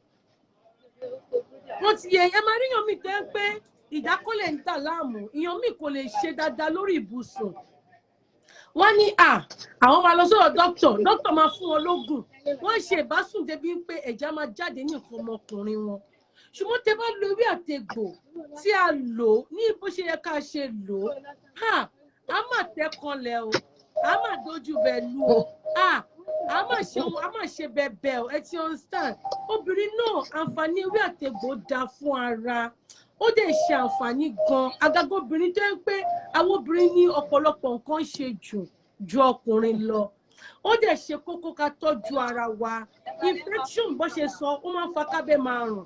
Speaker 1: Wọ́n ti yẹ ẹ máa ríyàn mi tẹ́ pé ìdákọ́lẹ̀ ń tà láàmú, ìyàn mi kò lè ṣe dáadáa lórí ibùsùn. Wọ́n ní àwọn máa lọ sọ́dọ̀ dókítà máa fún wọn lógùn. Wọ́n ṣe ìbásùn débi pé ẹ̀jẹ̀ máa jáde ní nǹkan ọmọkùnrin wọn. Ṣùgbọ́n tẹ́ bá lo ewé àtegbò tí a lò ní bó ṣe yẹ ká ṣe lò ó, a máa tẹ́kànlẹ̀ o, a máa dojú bẹ̀ lu o, a máa ṣe bẹ̀bẹ̀ o, ẹ ti understand? Obìnrin náà àǹfààní ewé àtegbò dá fún ara. Ó dẹ̀ ṣe àǹfààní gan-an. Àgàgà obìnrin tó ń pé àwọn obìnrin ní ọ̀pọ̀lọpọ̀ nǹkan ṣe ju ọkùnrin lọ. Ó dẹ̀ ṣe kókó ká tọ́jú ara wa. Infection bó ṣe sọ, ó máa ń fa kábẹ́ máa rùn.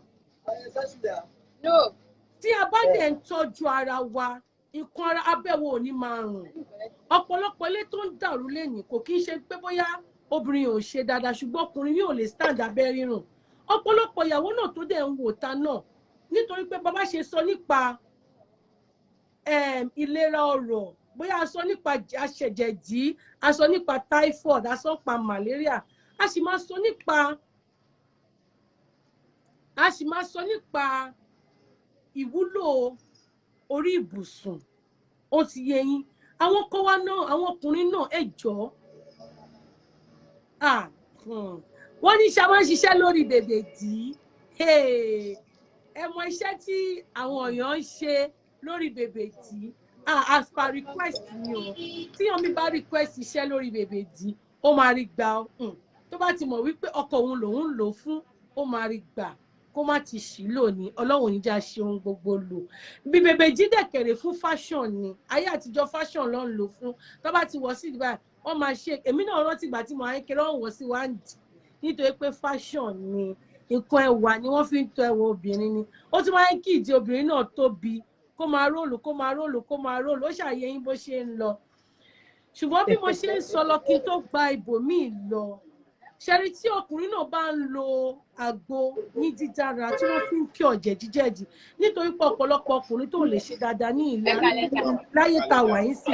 Speaker 1: Tí a bá dẹ̀ ń tọ́jú ara wa, nǹkan ara abẹ́wò ò ní máa rùn. Ọ̀pọ̀lọpọ̀ ilé tó ń dàrú lẹ́nìí kò kí ń ṣe pé bóyá obìnrin ò ṣe dáadáa, ṣùgbọ́n ọkùnrin yóò lè stand abẹ́ rírùn. Ọ̀pọ̀lọpọ̀ ìyàwó náà tó dẹ̀ ń wò ta náà, nítorí pé bàbá ṣe sọ nípa ìlera ọ̀rọ̀, bóyá a sọ nípa àṣẹ̀jẹ̀dí, a sọ nípa typhoid, a sọ nípa malaria, a sì máa sọ nípa ìwúlò orí ibùsùn. Ó ti yé yín. Àwọn ọkọ wa náà, àwọn ọkùnrin náà, ẹ jọ̀ọ́. Wọ́n ní ṣá máa ń ṣiṣẹ́ lórí bèbèjì. Ẹ mọ iṣẹ́ tí àwọn èèyàn ń ṣe lórí bèbèjì. As per request ni o. Tí ọmọ mi bá request iṣẹ́ lórí bèbèjì, ó máa rí gbà ó. Tó bá ti mọ̀ wípé ọkọ òun lòun lò fún, ó máa rí gbà. Kó má ti ṣì lò ní, Ọlọ́run ní já ṣe ohun gbogbo lò. Bí bèbèjì dẹ̀kẹ̀rẹ̀ fún fashion ni. Ayé àtijọ́ fashion ló ń lò fún. Tó bá ti wọ̀ sí ìdíbà, wọ́n máa ṣe. Èmi náà rántí ìgbà tí mo ayé kéré wọ́n wọ̀ sí wá ń dì. Nítorí pé fashion ni. Nǹkan ẹwà ni wọ́n fi ń tọ́ ẹwà obìnrin ni. Ó tún máa ń kí ìdí obìnrin náà tóbi. Kó máa róòlù. Ó ṣàyẹ yín bó ṣe ń lọ. Ṣùgbọ́n bí mo ṣe ń sọ lọ kí n tó gba ibòmíì lọ. ṣẹ́rí tí ọkùnrin náà bá ń lo àgbo ní dídára tí wọ́n fi ń kí ọ̀jẹ̀ jíjẹ̀dì nítorí pé ọ̀pọ̀lọpọ̀ ọkùnrin tó lè ṣe dáadáa ní láyé ta wà yín sí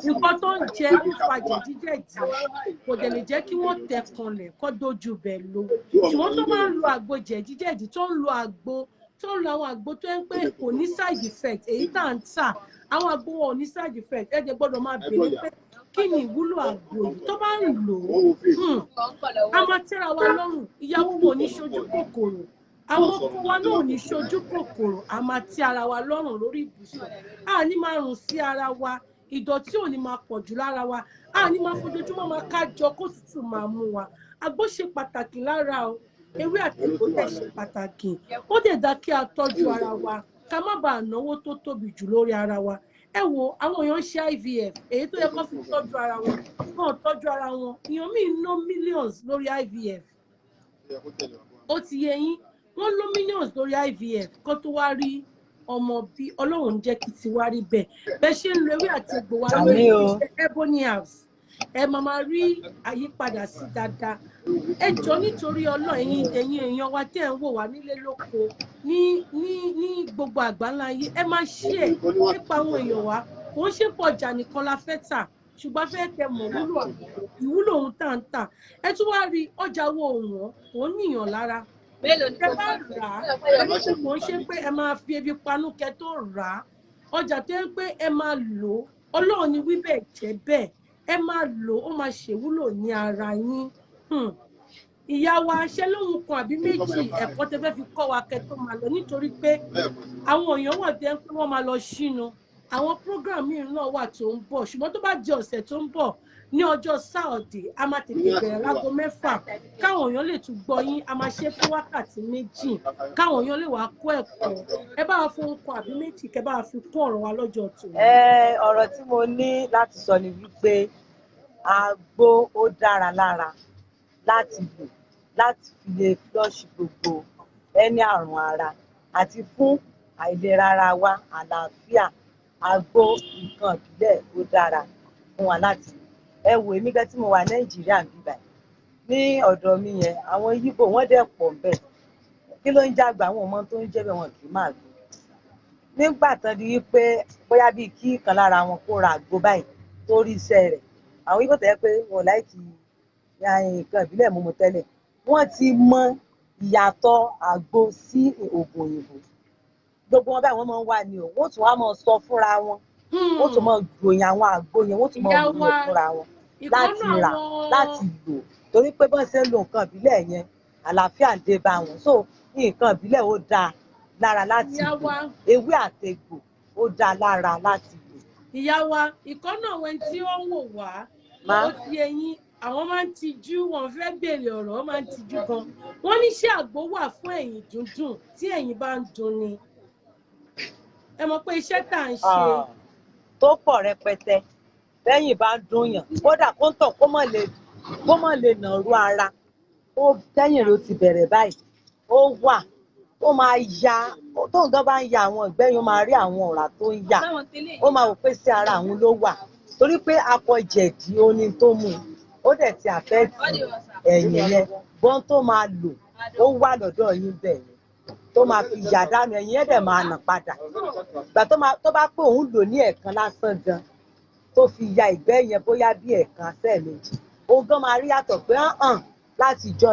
Speaker 1: nǹkan tó ń jẹ ń fa jẹ̀díjẹ̀dì kò dẹ̀ lè jẹ́ kí wọ́n tẹ̀ kanlẹ̀ kọ́ dojú bẹ̀ lọ ṣùgbọ́n tó máa ń lo àgbo jẹ̀díjẹ̀dì tó ń lo àwọn àgbo tó ń pé kò ní side effect èyí tá à ń tà àwọn àgbo wọn ò ní side effect ẹ̀jẹ̀ gbọ́dọ̀ máa bèèrè pé kí ni ìwúlò àgbo yìí tó bá ń lò ó a máa tẹ́ra wa lọ́rùn ìyàwó wo ní ṣojú kòkòrò àwọn ọkọ wa náà ò ní ṣojú kòkòrò a máa tẹ́ ara wa lọ́rùn lórí ibùsùn a ní máa rùn sí ara wa ìdọ̀tí ò ní máa pọ̀ jù lára wa a ní máa fojoojúmọ́ máa kájọ kó tútù máa mú wa àgbo ṣe pàtàkì lára o ewé àtẹ̀gbò dẹ̀ ṣe pàtàkì ó dẹ̀ dá kí a tọ́jú ara wa ká má bàa náwó tó tóbi jù lórí ara wa ẹ wo àwọn èèyàn ṣe IVF èyí tó yẹ kó fi tọ́jú ara wọn náà tọ́jú ara wọn èèyàn míì ná millions lórí IVF ó ti yẹ yín wọ́n ló millions lórí IVF kó tó wá rí ọmọ bí Ọlọ́run jẹ́ kí ti wá rí bẹ́ẹ̀ ṣe ń lo ewé àti egbò wa lórí iṣẹ́ Ebony House ẹ máa rí àyípadà sí dáadáa ẹ jọ̀ọ́ nítorí Ọlọ́run ẹ̀yin èèyàn wa tẹ́ ń wò wá nílé lóko ní gbogbo àgbáńlá ayé ẹ máa share nípa àwọn èèyàn wa kò ń ṣe pọ̀ ọjà nìkan la fẹ́ tà ṣùgbọ́n fẹ́ kẹ́ mọ̀ ìwúlò ohun tá ń tà ẹ tún wá rí ọjà wo wọn kò ń níyàn lára ẹ bá rà á ẹ kò ń ṣe pé ẹ máa fi ebi panú kẹ́ tó rà á ọjà tó ń pé ẹ máa lò Ọlọ́run ni wí bẹ́ẹ̀ jẹ́ bẹ́ẹ̀ ẹ máa lò ó máa ṣèwúlò ní ara yín ìyá wa ṣe lóhun kan àbí méjì ẹ̀kọ́ tẹ́ fẹ́ fi kọ́ wa kẹ́ tó máa lọ nítorí pé àwọn èèyàn wà tẹ́ pé wọ́n máa lọ ṣínu àwọn program mìíràn náà wà tó ń bọ̀ ṣùgbọ́n tó bá di ọ̀sẹ̀ tó ń bọ̀ ní ọjọ́ sáọ̀dì a máa tètè bẹ̀rẹ̀ láago 6 káwọn èèyàn lè tún gbọ́ yín a máa ṣe fún wákàtí 2 káwọn èèyàn lè wá kó ẹ̀kọ́ ẹ bá wa fún kan àbí méjì kẹ́ bá wa fi kún ọ̀rọ̀ wa lọ́jọ́ tó.
Speaker 2: ọ̀rọ̀ tí mo ní láti sọ ni wípé àgbo ó dára lára láti lò láti fi lè flush gbogbo ẹni àrùn ara àti fún àìlera ara wa àlàáfíà àgbo nǹkan ìbílẹ̀ ó dára fún wa láti ẹ wò èmi gan tí mo wà Nàìjíríà bíbá ní ọ̀dọ̀ mi yẹn àwọn Yíbò wọ́n dẹ̀ pọ̀ bẹ́ẹ̀ kí ló ń jágbà àwọn ọmọ tó ń jẹ́ bẹ́ẹ̀ wọn kì í máa gbé nígbà tán di wípé bóyá bíi kí kan lára wọn kó ra àgbo báyìí tó rí iṣẹ́ rẹ̀ àwọn Yíbò tẹ́ pé wọn láìkí nǹkan ìbílẹ̀ mímu tẹ́lẹ̀ wọ́n ti mọ ìyàtọ̀ àgbo sí oògùn òyìnbó gbogbo wọn báyìí wọ́n máa ń wà ní o wọ́n tún wá máa sọ fúnra wọn wọ́n tún máa gbòyìn àwọn àgbo yẹn wọ́n tún máa wúlò fúnra wọn láti rà láti lò torí pé bọ́n ṣe ń lo nǹkan ìbílẹ̀ yẹn àlàáfíà ń dé bá wọn so nǹkan ìbílẹ̀ ó dáa lára láti lò ewé àtegbò ó dáa lára láti lò.
Speaker 1: ìyá wa ìkọ́nà wọn tí ó ń wò wá ó ti ẹyin àwọn máa ń tijú wọn fẹ́ béèrè ọ̀rọ̀ wọn máa ń tijú gan wọn ní ṣé àgbo wà fún ẹ̀yìn dúndùn tí ẹ̀yìn bá ń dùn ni ẹ mọ̀ pé iṣẹ́ tá à ń ṣe.
Speaker 2: tó pọ̀ rẹpẹtẹ lẹ́yìn bá ń dùn yàn kódà kó ń tọ̀ kó mọ̀ lè nàró ara ó tẹ́yìn ló ti bẹ̀rẹ̀ báyìí ó wà ó máa ya tó nǹkan bá ń ya àwọn ìgbẹ́yìn ó máa rí àwọn ọ̀rá tó ń yà ó máa wò pé sí ara àwọn ló wà torí pé apọ̀jẹ̀dì oní tó mú ó dẹ̀ ti àfẹ́ẹ̀tì ẹ̀yìn yẹn bọ́n tó máa lò ó wà lọ́dọ̀ yín bẹ́ẹ̀ tó máa fi yà dànù ẹ̀yìn yẹn dẹ̀ máa nà padà ìgbà tó bá pé òun lò ní ẹ̀ẹ̀kan lásán gan tó fi ya ìgbẹ́ yẹn bóyá bí ẹ̀ẹ̀kan sẹ́ẹ̀mejì òun gan máa rí yàtọ̀ pé hàn láti jọ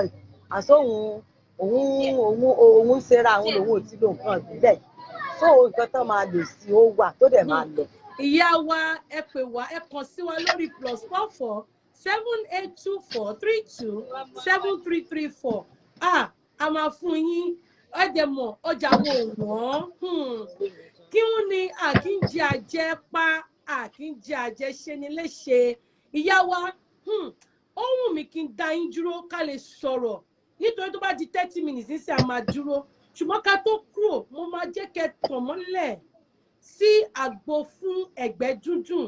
Speaker 2: àsóhun òun ṣera àwọn lòun ò ti lo nǹkan ìbílẹ̀ tó nǹkan tó máa lò sí ó wà tó dẹ̀ máa lọ.
Speaker 1: ìyá wa ẹ pè wá ẹ kàn sí wa lórí +44 7824 32 7334 a máa fún yín ẹ̀dẹ̀mọ̀ ọjà wo wọ́n kí wọ́n ní àkíńjẹ àjẹpá àkíńjẹ àjẹṣe ni léṣe ìyá wa ó wù mí kí n dá yín dúró ká lè sọ̀rọ̀ nítorí tó bá di 30 minutes ní sí a máa dúró ṣùgbọ́n ká tó kúrò mo máa jẹ́ kẹ́ tàn mọ́lẹ̀ sí àgbo fún ẹ̀gbẹ́ dúndùn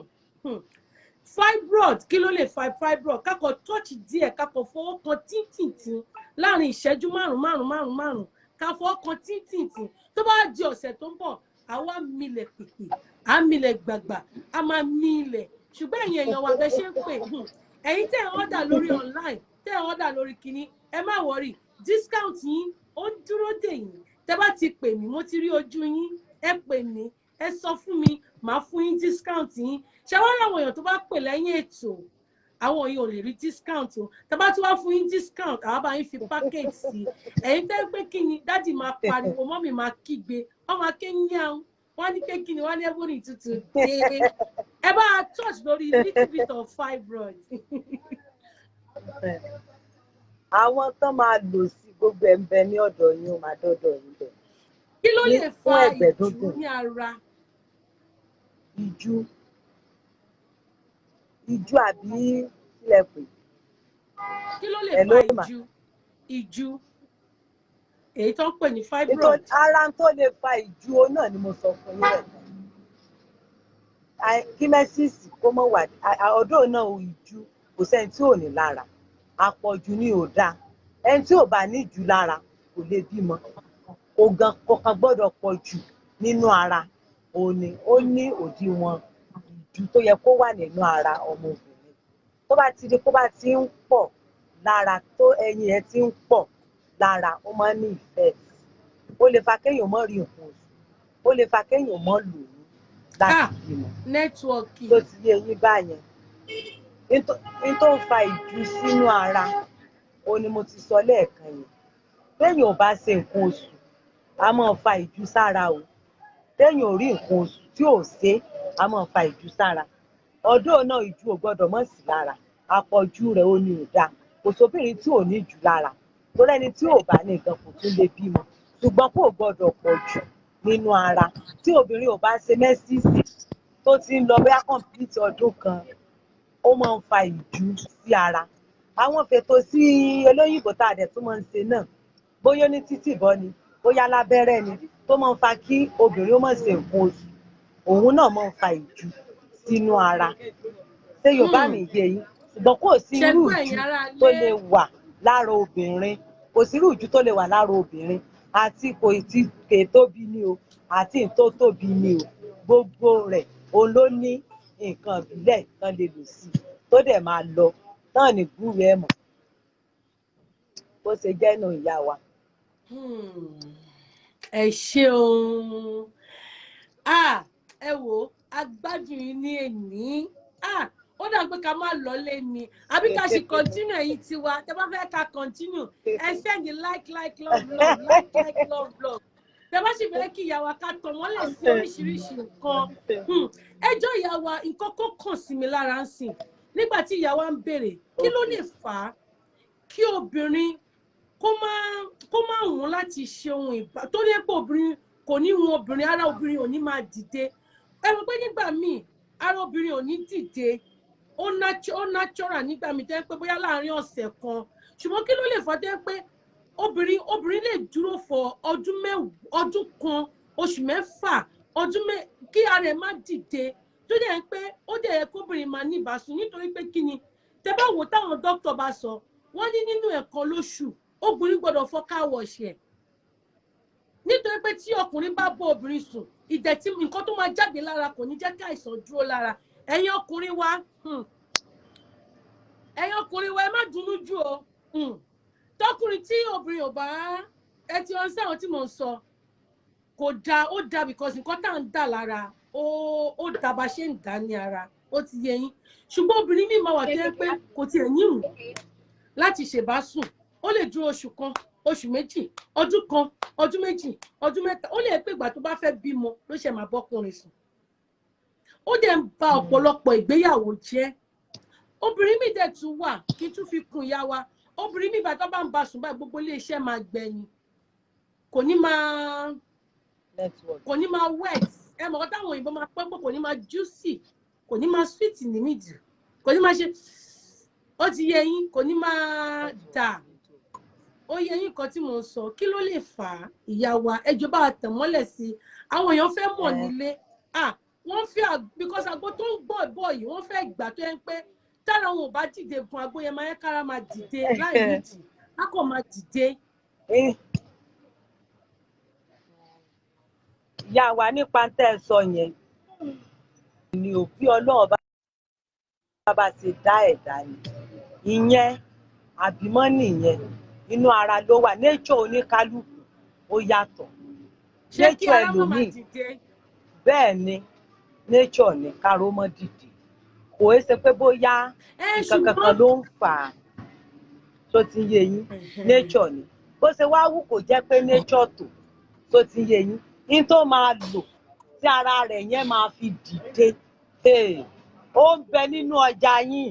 Speaker 1: fibroid kí ló lè fa fibroid kákọ̀ touch díẹ̀ kákọ̀ fọwọ́ kan tíntìntín láàrin ìṣẹ́jú márùn-ún ká fọwọ́ kan tíntìntín tó bá di ọ̀sẹ̀ tó ń bọ̀ àwa milẹ̀ pìpì à milẹ̀ gbàgbà a máa milẹ̀ ṣùgbọ́n ẹ̀yin èèyàn wa bẹ́ ṣe ń pè ẹ̀yin tẹ́ ẹ̀ ọ́dà lórí online tẹ́ ẹ̀ order lórí kinní ẹ má worry discount yín ó ń dúró dè yín tẹ́ bá ti pè mí mo ti rí ojú yín ẹ pè mí ẹ sọ fún mi màá fún yín discount yín ṣé wọ́n láwọn èèyàn tó bá pè lẹ́yìn ètò àwọn yìí ò lè rí discount o tẹ́ bá tún wá fún yín discount àwọn bá yín fi package sí ẹ̀yin tẹ́ pé kí ni dáàdì máa pariwo mọ́mì máa kígbe wọ́n máa ké yán wọ́n ní pé kí ni wọ́n ní ẹ̀bùn ìtutù dé ẹ bá a touch lórí little bit of fibroid.
Speaker 2: àwọn tán máa lò sí gbogbo ẹ̀ ń bẹ ní ọ̀dọ̀ yín ó máa dọ́dọ̀ yín bẹ̀.
Speaker 1: kí ló lè fa
Speaker 2: ẹ̀gbẹ́
Speaker 1: ìjú
Speaker 2: dúndùn
Speaker 1: ní ara.
Speaker 2: ìjú àbí kílẹ̀ pé.
Speaker 1: kí ló lè fa ìjú èyí tó ń pè ní fibroid.
Speaker 2: ara tó lè fa ìjú náà ni mo sọ fún yín rẹ̀ kí mẹ́sìsì kó mọ̀ wà ọ̀dọ́ náà ìjú kò sẹ́ni tí ò ní lára àpọ̀jù ni ò dáa ẹni tí ò bá ní ìjú lára kò lè bímọ kọ̀ọ̀kan gbọ́dọ̀ pọ̀ jù nínú ara òní ó ní òdiwọ̀n ìjú tó yẹ kó wà nínú ara ọmọbìnrin tó bá ti di kó bá ti ń pọ̀ lára tó ẹyin ẹ ti ń pọ̀ lára ó máa ń ní ìfẹ́ ó lè fa kéèyàn mọ́ rí nǹkan oṣù ó lè fa kéèyàn mọ́ lòó láti bímọ
Speaker 1: nẹ́tíwọ̀kì
Speaker 2: tó ti yé yín báyẹn ní tó ń fa ìjú sínú ara ó ní mo ti sọ lẹ́ẹ̀kan yẹn téèyàn ò bá ṣe nǹkan oṣù a máa fa ìjú sára o téèyàn ò rí nǹkan oṣù tí ò ṣe a máa fa ìjú sára ọdún náà ìjú ò gbọ́dọ̀ mọ̀ sí lára àpọ̀jù rẹ̀ ó ní ò dáa kò sóbìnrin tí ò ní ìjú lára torí ẹni tí ò bá ní nǹkan kò tún lè bímọ ṣùgbọ́n kò gbọ́dọ̀ pọ̀ jù nínú ara tí obìnrin ò bá ṣe mẹ́sìsì tó ti ń lọ bóyá kọ̀ǹpìlìtì ọdún kan ó máa ń fa ìjú sí ara àwọn fètò sí olóyìnbó tá a dẹ̀ tún máa ń ṣe náà bóyá ní títì bọ́ ni bóyá lábẹ́rẹ́ ni tó máa ń fa kí obìnrin ó má ṣe nǹkan oṣù òun náà máa ń fa ìjú sínú ara ṣé Yorùbá mi yé yín ṣùgbọ́n kò sí irú ìjú tó lè wà lára obìnrin kò sí irú ìjú tó lè wà lára obìnrin àti kò tí kè tóbi ni o àti tó tóbi ni o gbogbo rẹ̀ òun ló ní nǹkan ìbílẹ̀ kan lè lò sí tó dẹ̀ máa lọ náà ní gbúrú ẹ̀ mọ̀ bó ṣe jẹ́ nù ìyá wa.
Speaker 1: ẹ ṣeun ẹ wò agbádùn yín ní èní ó dà pé ká má lọlé ni àbí ká ṣe continue ẹ̀yin tiwa tẹ́ bá fẹ́ ká continue ẹ send like love love tẹ́ bá sì fẹ́ kí ìyá wa ká tọ̀ wọ́n lè sí oríṣiríṣi nǹkan ẹjọ́ ìyá wa nǹkan kó kàn sí mi lára ń sìn nígbà tí ìyá wa ń béèrè kí ló lè fà á kí obìnrin kó má wùn láti ṣe ohun ìbá tó ní pé obìnrin kò ní wùn obìnrin ara obìnrin ò ní máa dìde ẹ mọ̀ pé nígbà míì ara obìnrin ò ní dìde ó natural nígbà míì tẹ́ pé bóyá láàárín ọ̀sẹ̀ kan ṣùgbọ́n kí ló lè fà á tẹ́ pé obìnrin lè dúró fọ ọdún kan oṣù mẹ́fà kí ara ẹ̀ má dìde tó dẹ̀ pé ó dẹ̀ yẹ kóbìnrin máa ní ìbásùn nítorí pé kí ni tẹ́ bá wò táwọn dókítà bá sọ wọ́n ní nínú ẹ̀kan lóṣù obìnrin gbọ́dọ̀ fọ car wash ẹ̀ nítorí pé tí ọkùnrin bá bọ́ obìnrin sùn ìdẹ̀tí nǹkan tó máa jáde lára kò ní jẹ́ kí àìsàn dúró lára ẹ̀yin ọkùnrin wa ẹ má dùnnú jù o tọkùnrin tí obìnrin ò bá ẹ ti wọn sáwọn tí mò ń sọ kò dáa ó dáa because nǹkan tá à ń dà lára ó dáa bá ṣe ń dà ní ara ó ti yé yín ṣùgbọ́n obìnrin míì máa wà tó yẹ pé kò tiẹ̀ yín láti ṣèbásùn ó lè dúró oṣù kan oṣù méjì ọdún kan ọdún méjì ọdún mẹ́ta ó lè pé ìgbà tó bá fẹ́ bímọ ló ṣe máa bọ́kùnrin sùn ó dẹ̀ ń ba ọ̀pọ̀lọpọ̀ ìgbéyàwó jẹ́ obìnrin míì dẹ̀ tún wà kí tún fi kún ìyá wa obìnrin míì bàtọ́ bá ń ba sùn báyìí gbogbo ilé iṣẹ́ máa gbẹ̀yìn kò ní máa wet ẹ mọ̀ ọ́ táwọn òyìnbó máa pẹ́ pọ̀ kò ní máa juicy kò ní máa sweet ní middle kò ní máa ṣe ó ti yé yín kò ní máa dà ó yé yín kan tí mò ń sọ kí ló lè fà á ìyá wa ẹjọ́ bá tẹ̀ mọ́lẹ̀ sí àwọn èèyàn fẹ́ mọ̀ nílé wọ́n fẹ́ because àgbo tó ń gbọ́ ìbọ̀ yìí wọ́n fẹ́ gbà tó yẹn pé tára wọn ò bá dìde fún àgbo yẹn máa yẹ kára máa dìde láì nídìí á kò máa dìde.
Speaker 2: ìyá wa nípa tẹ́ ẹ sọ yẹn ni òbí Ọlọ́run bá ti dá ẹ̀dá ni ìyẹn àbímọ́ nìyẹn inú ara ló wà nature oníkálukú ó yàtọ̀
Speaker 1: ṣé kí
Speaker 2: nature
Speaker 1: ara má máa
Speaker 2: ẹlòmíì
Speaker 1: dìde.
Speaker 2: bẹ́ẹ̀ ni nature ní káró mọ́ dìde kò é ṣe pé bóyá nǹkan kankan ló ń fà á tó ti yé yín nature ni bó ṣe wá wù kó jẹ́ pé nature tó ti yé yín ní tó máa lò tí ara rẹ̀ yẹn máa fi dìde ó ń bẹ nínú ọjà yín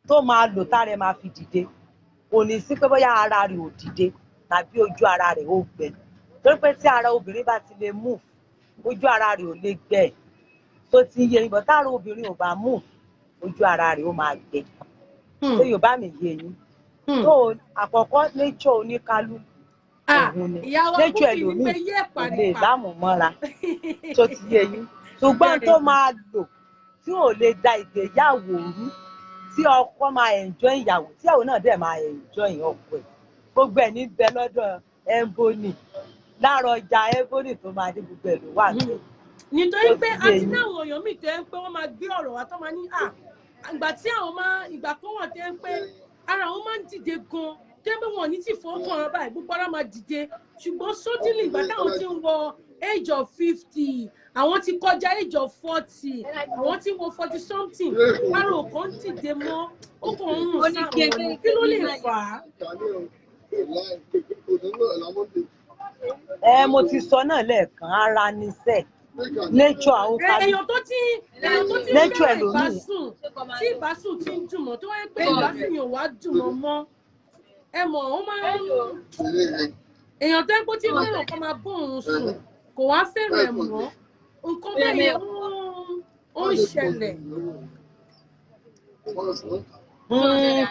Speaker 2: tó máa lò tára ẹ̀ máa fi dìde kò ní sí pé bóyá ara rẹ̀ ò dìde tàbí ojú ara rẹ̀ ó gbẹ torí pé tí ara obìnrin bá ti lè move ojú ara rẹ̀ ò lè gbẹ tó ti yé yín bọ̀ tára obìnrin ò bá move ojú ara rẹ̀ ó máa gbẹ tó Yorùbá mi yé yín tó àkọ́kọ́ nature oníkálukú òun ni nature ẹlòmíì kò lè lámùmọ́ra tó ti yé yín ṣùgbọ́n tó máa lò tí ò lè da ìgbéyàwó rú tí ọkọ máa enjoy ìyàwó tí ìyàwó náà dẹ̀ máa enjoy ọkọ ẹ̀ gbogbo ẹ̀ ní bẹ lọ́dọ̀ Ebony láàárọ̀ ọjà Ebony tó máa dé gbogbo ẹ̀ ló wà ní.
Speaker 1: nítorí pé àti náwọn èèyàn míì tẹ́ ń pé wọ́n máa gbé ọ̀rọ̀ wa tó máa ní ìgbà tí àwọn ìgbà kan wà tẹ́ ń pé ara wọn máa ń dìde gan tẹ́ pé wọn ò ní tí fọ́ọ̀kan ọ̀rọ̀ báyìí gbogbo ara máa dìde ṣùgbọ́n sódìlì ìgbà táwọn ti ń wọ age of 50 àwọn ti kọjá age of 40 àwọn ti ń wọ 40 something ara ò kàn ń dìde mọ́ ó kàn ń rùn sáwọn kí ló lè fà
Speaker 2: á. Mo ti sọ náà lẹ́ẹ̀kan ara níṣẹ́ nature àwọn kájú
Speaker 1: èèyàn tó ti bẹ̀rẹ̀ ìbásùn tí ìbásùn ti ń dùn mọ́ tó wáyé pé ìbásùn yóò wá dùn mọ́ mọ́ ẹ mọ̀ ó máa ń èèyàn tó ń pọ́ tí ó fẹ́ràn kó máa bọ́ òun sùn kò wá fẹ́ràn ẹ̀ mọ́ nǹkan bẹ́ẹ̀ ó ń ṣẹlẹ̀.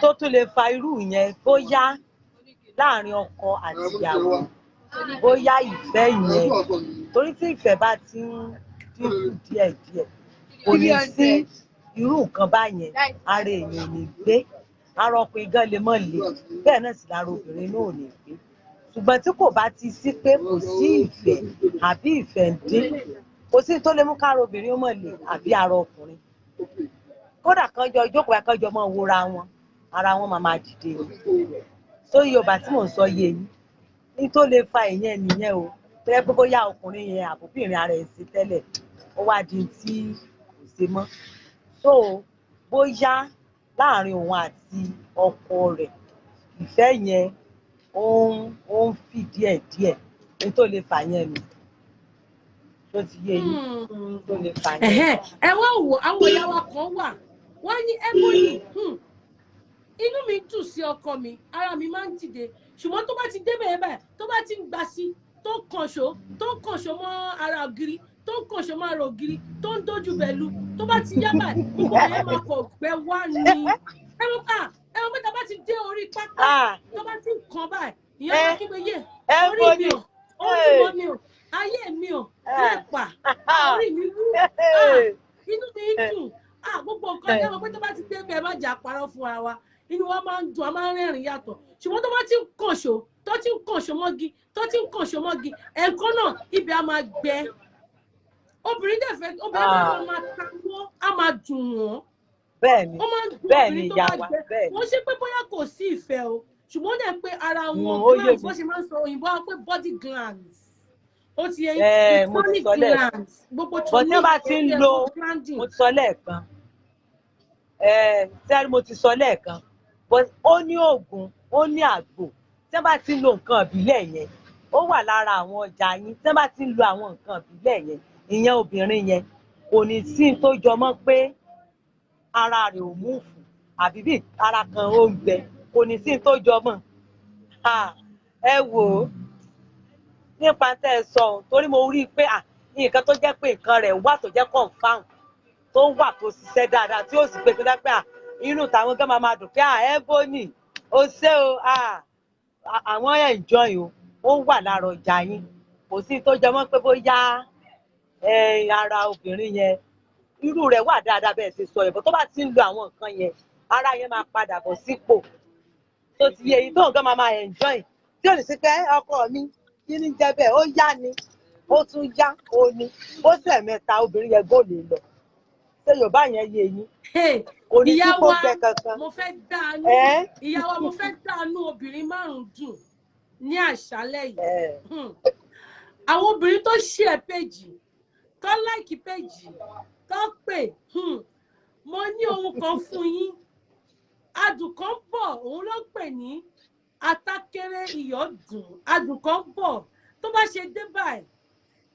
Speaker 2: tó tún lè fa irú yẹn bóyá láàrin ọkọ àti ìyàwó bóyá ìfẹ́ yẹn torí tí ìfẹ́ bá ti ń dínkù díẹ̀díẹ̀ kò ní sí irú nǹkan báyẹn ara èèyàn ò ní gbé ara ọkùnrin gan lè mọ̀ lé bẹ́ẹ̀ náà sì lára obìnrin náà ò ní gbé ṣùgbọ́n tí kò bá ti sí pé kò sí ìfẹ́ àbí ìfẹ́ ń dín kò sí tó lè mú kára obìnrin ó mọ̀ lé àbí ara ọkùnrin kódà kan jọ ìjókòó akọ́jọ mọ́ wúra wọn ara wọn máa dìde so Yorùbá tí mò ń sọ yé yín ní tó lè fa ìyẹn nìyẹn o tó yẹ pé bóyá ọkùnrin yẹn àbóbìnrin ara ẹ̀ sí tẹ́lẹ̀ ó wá di tí kò ṣe mọ́ so bóyá láàrin òun àti ọkọ rẹ̀ ìfẹ́ yẹn ó ń fì díẹ̀díẹ̀ ní tó lè fà yẹn nù tó ti yé yín tó lè fà yẹn.
Speaker 1: ẹ wá wò àwọn ìyá wa kan wà wọ́n ní Ebony inú mi dùn sí ọkọ mi ara mi máa ń dìde ṣùgbọ́n tó bá ti débẹ̀ báyìí tó bá ti ń gbà sí tó ń kànṣó mọ́ ara ògiri tó ń kànṣó mọ́ ara ògiri tó ń dojú bẹ̀lú tó bá ti yá báyìí gbogbo ẹ̀ máa kọ̀ gbẹ wá ní ẹ̀rọ pé tá bá ti dé orí pápá tó bá ti ń kàn báyìí ìyẹn máa kígbe yé orí mi ò orí mi ò ayé mi ò lẹ́pà orí mi wú inú mi ń dùn gbogbo nǹkan ẹ̀rọ pé tó bá ti débẹ̀ ẹ má jà parọ́ fún ara wa inú wa máa ń dùn a máa ń rẹ́rìn yàtọ̀ ṣùgbọ́n tó bá ti ń kànṣó tó ti ń kànṣó mọ́gi ẹ̀ẹ̀kan náà ibẹ̀ á máa gbẹ obìnrin dẹ̀ fẹ́ obìnrin máa tanwó á máa dùn wọ́n
Speaker 2: bẹ́ẹ̀ni ìyá wa bẹ́ẹ̀ni
Speaker 1: wọ́n ṣe pé bóyá kò sí ìfẹ́ o ṣùgbọ́n dẹ̀ pé ara wọn glands wọ́n ṣe máa ń sọ òyìnbó pé body glands ó ti yẹ tonic glands gbogbo tonic
Speaker 2: bó ti ń lo mo ti sọ lẹ́ẹ̀kan sẹ́rí mo ti sọ lẹ́ẹ̀kan ó ní oògùn ó ní àgbo tí wọ́n bá ti ń lo nǹkan ìbílẹ̀ yẹn ó wà lára àwọn ọjà yín tí wọ́n bá ti ń lo àwọn nǹkan ìbílẹ̀ yẹn ìyẹn obìnrin yẹn kò ní sí tó jọmọ́ pé ara rẹ̀ ò múfù àbí bí ara kan ó ń gbẹ kò ní sí tó jọmọ́ ẹ wò ó nípa tẹ́ ẹ sọ torí mo rí i pé nǹkan tó jẹ́ pé nǹkan rẹ̀ wà tó jẹ́ confam tó wà tó ṣiṣẹ́ dáadáa tí ó sì pé tó jẹ́ pé inú tàwọn gan máa dùn pé Ebony ó ṣe o àwọn enjoy o ó wà lára ọjà yín kò sí tó jẹ mọ́ pé bóyá ara obìnrin yẹn irú rẹ̀ wà dáadáa bẹ́ẹ̀ ṣe sọ yẹn bó tó bá ti ń lo àwọn nǹkan yẹn ara yẹn máa padà bọ̀ sípò tó ti yẹ èyí tó nǹkan máa enjoy tí ò ní sí pé ọkọ mi kí ni jẹ bẹ́ẹ̀ ó yá ni ó tún yá ó ní ó sẹ̀mẹ́ta obìnrin yẹn gò lè lọ ṣe Yorùbá yẹn yé yín kò ní sí kó gbẹ kankan.
Speaker 1: mo fẹ́ dànù ìyá wa mo fẹ́ dànù obìnrin márùn-ún dùn ní àṣálẹ́ yìí. Àwọn obìnrin tó share péjì tó like péjì tó pè mo ní ohun kan fún yín. Adùn kan bọ̀ òun ló pè ní atákéré iyọ̀ dùn. Adùn kan bọ̀ tó bá ṣe dé báyìí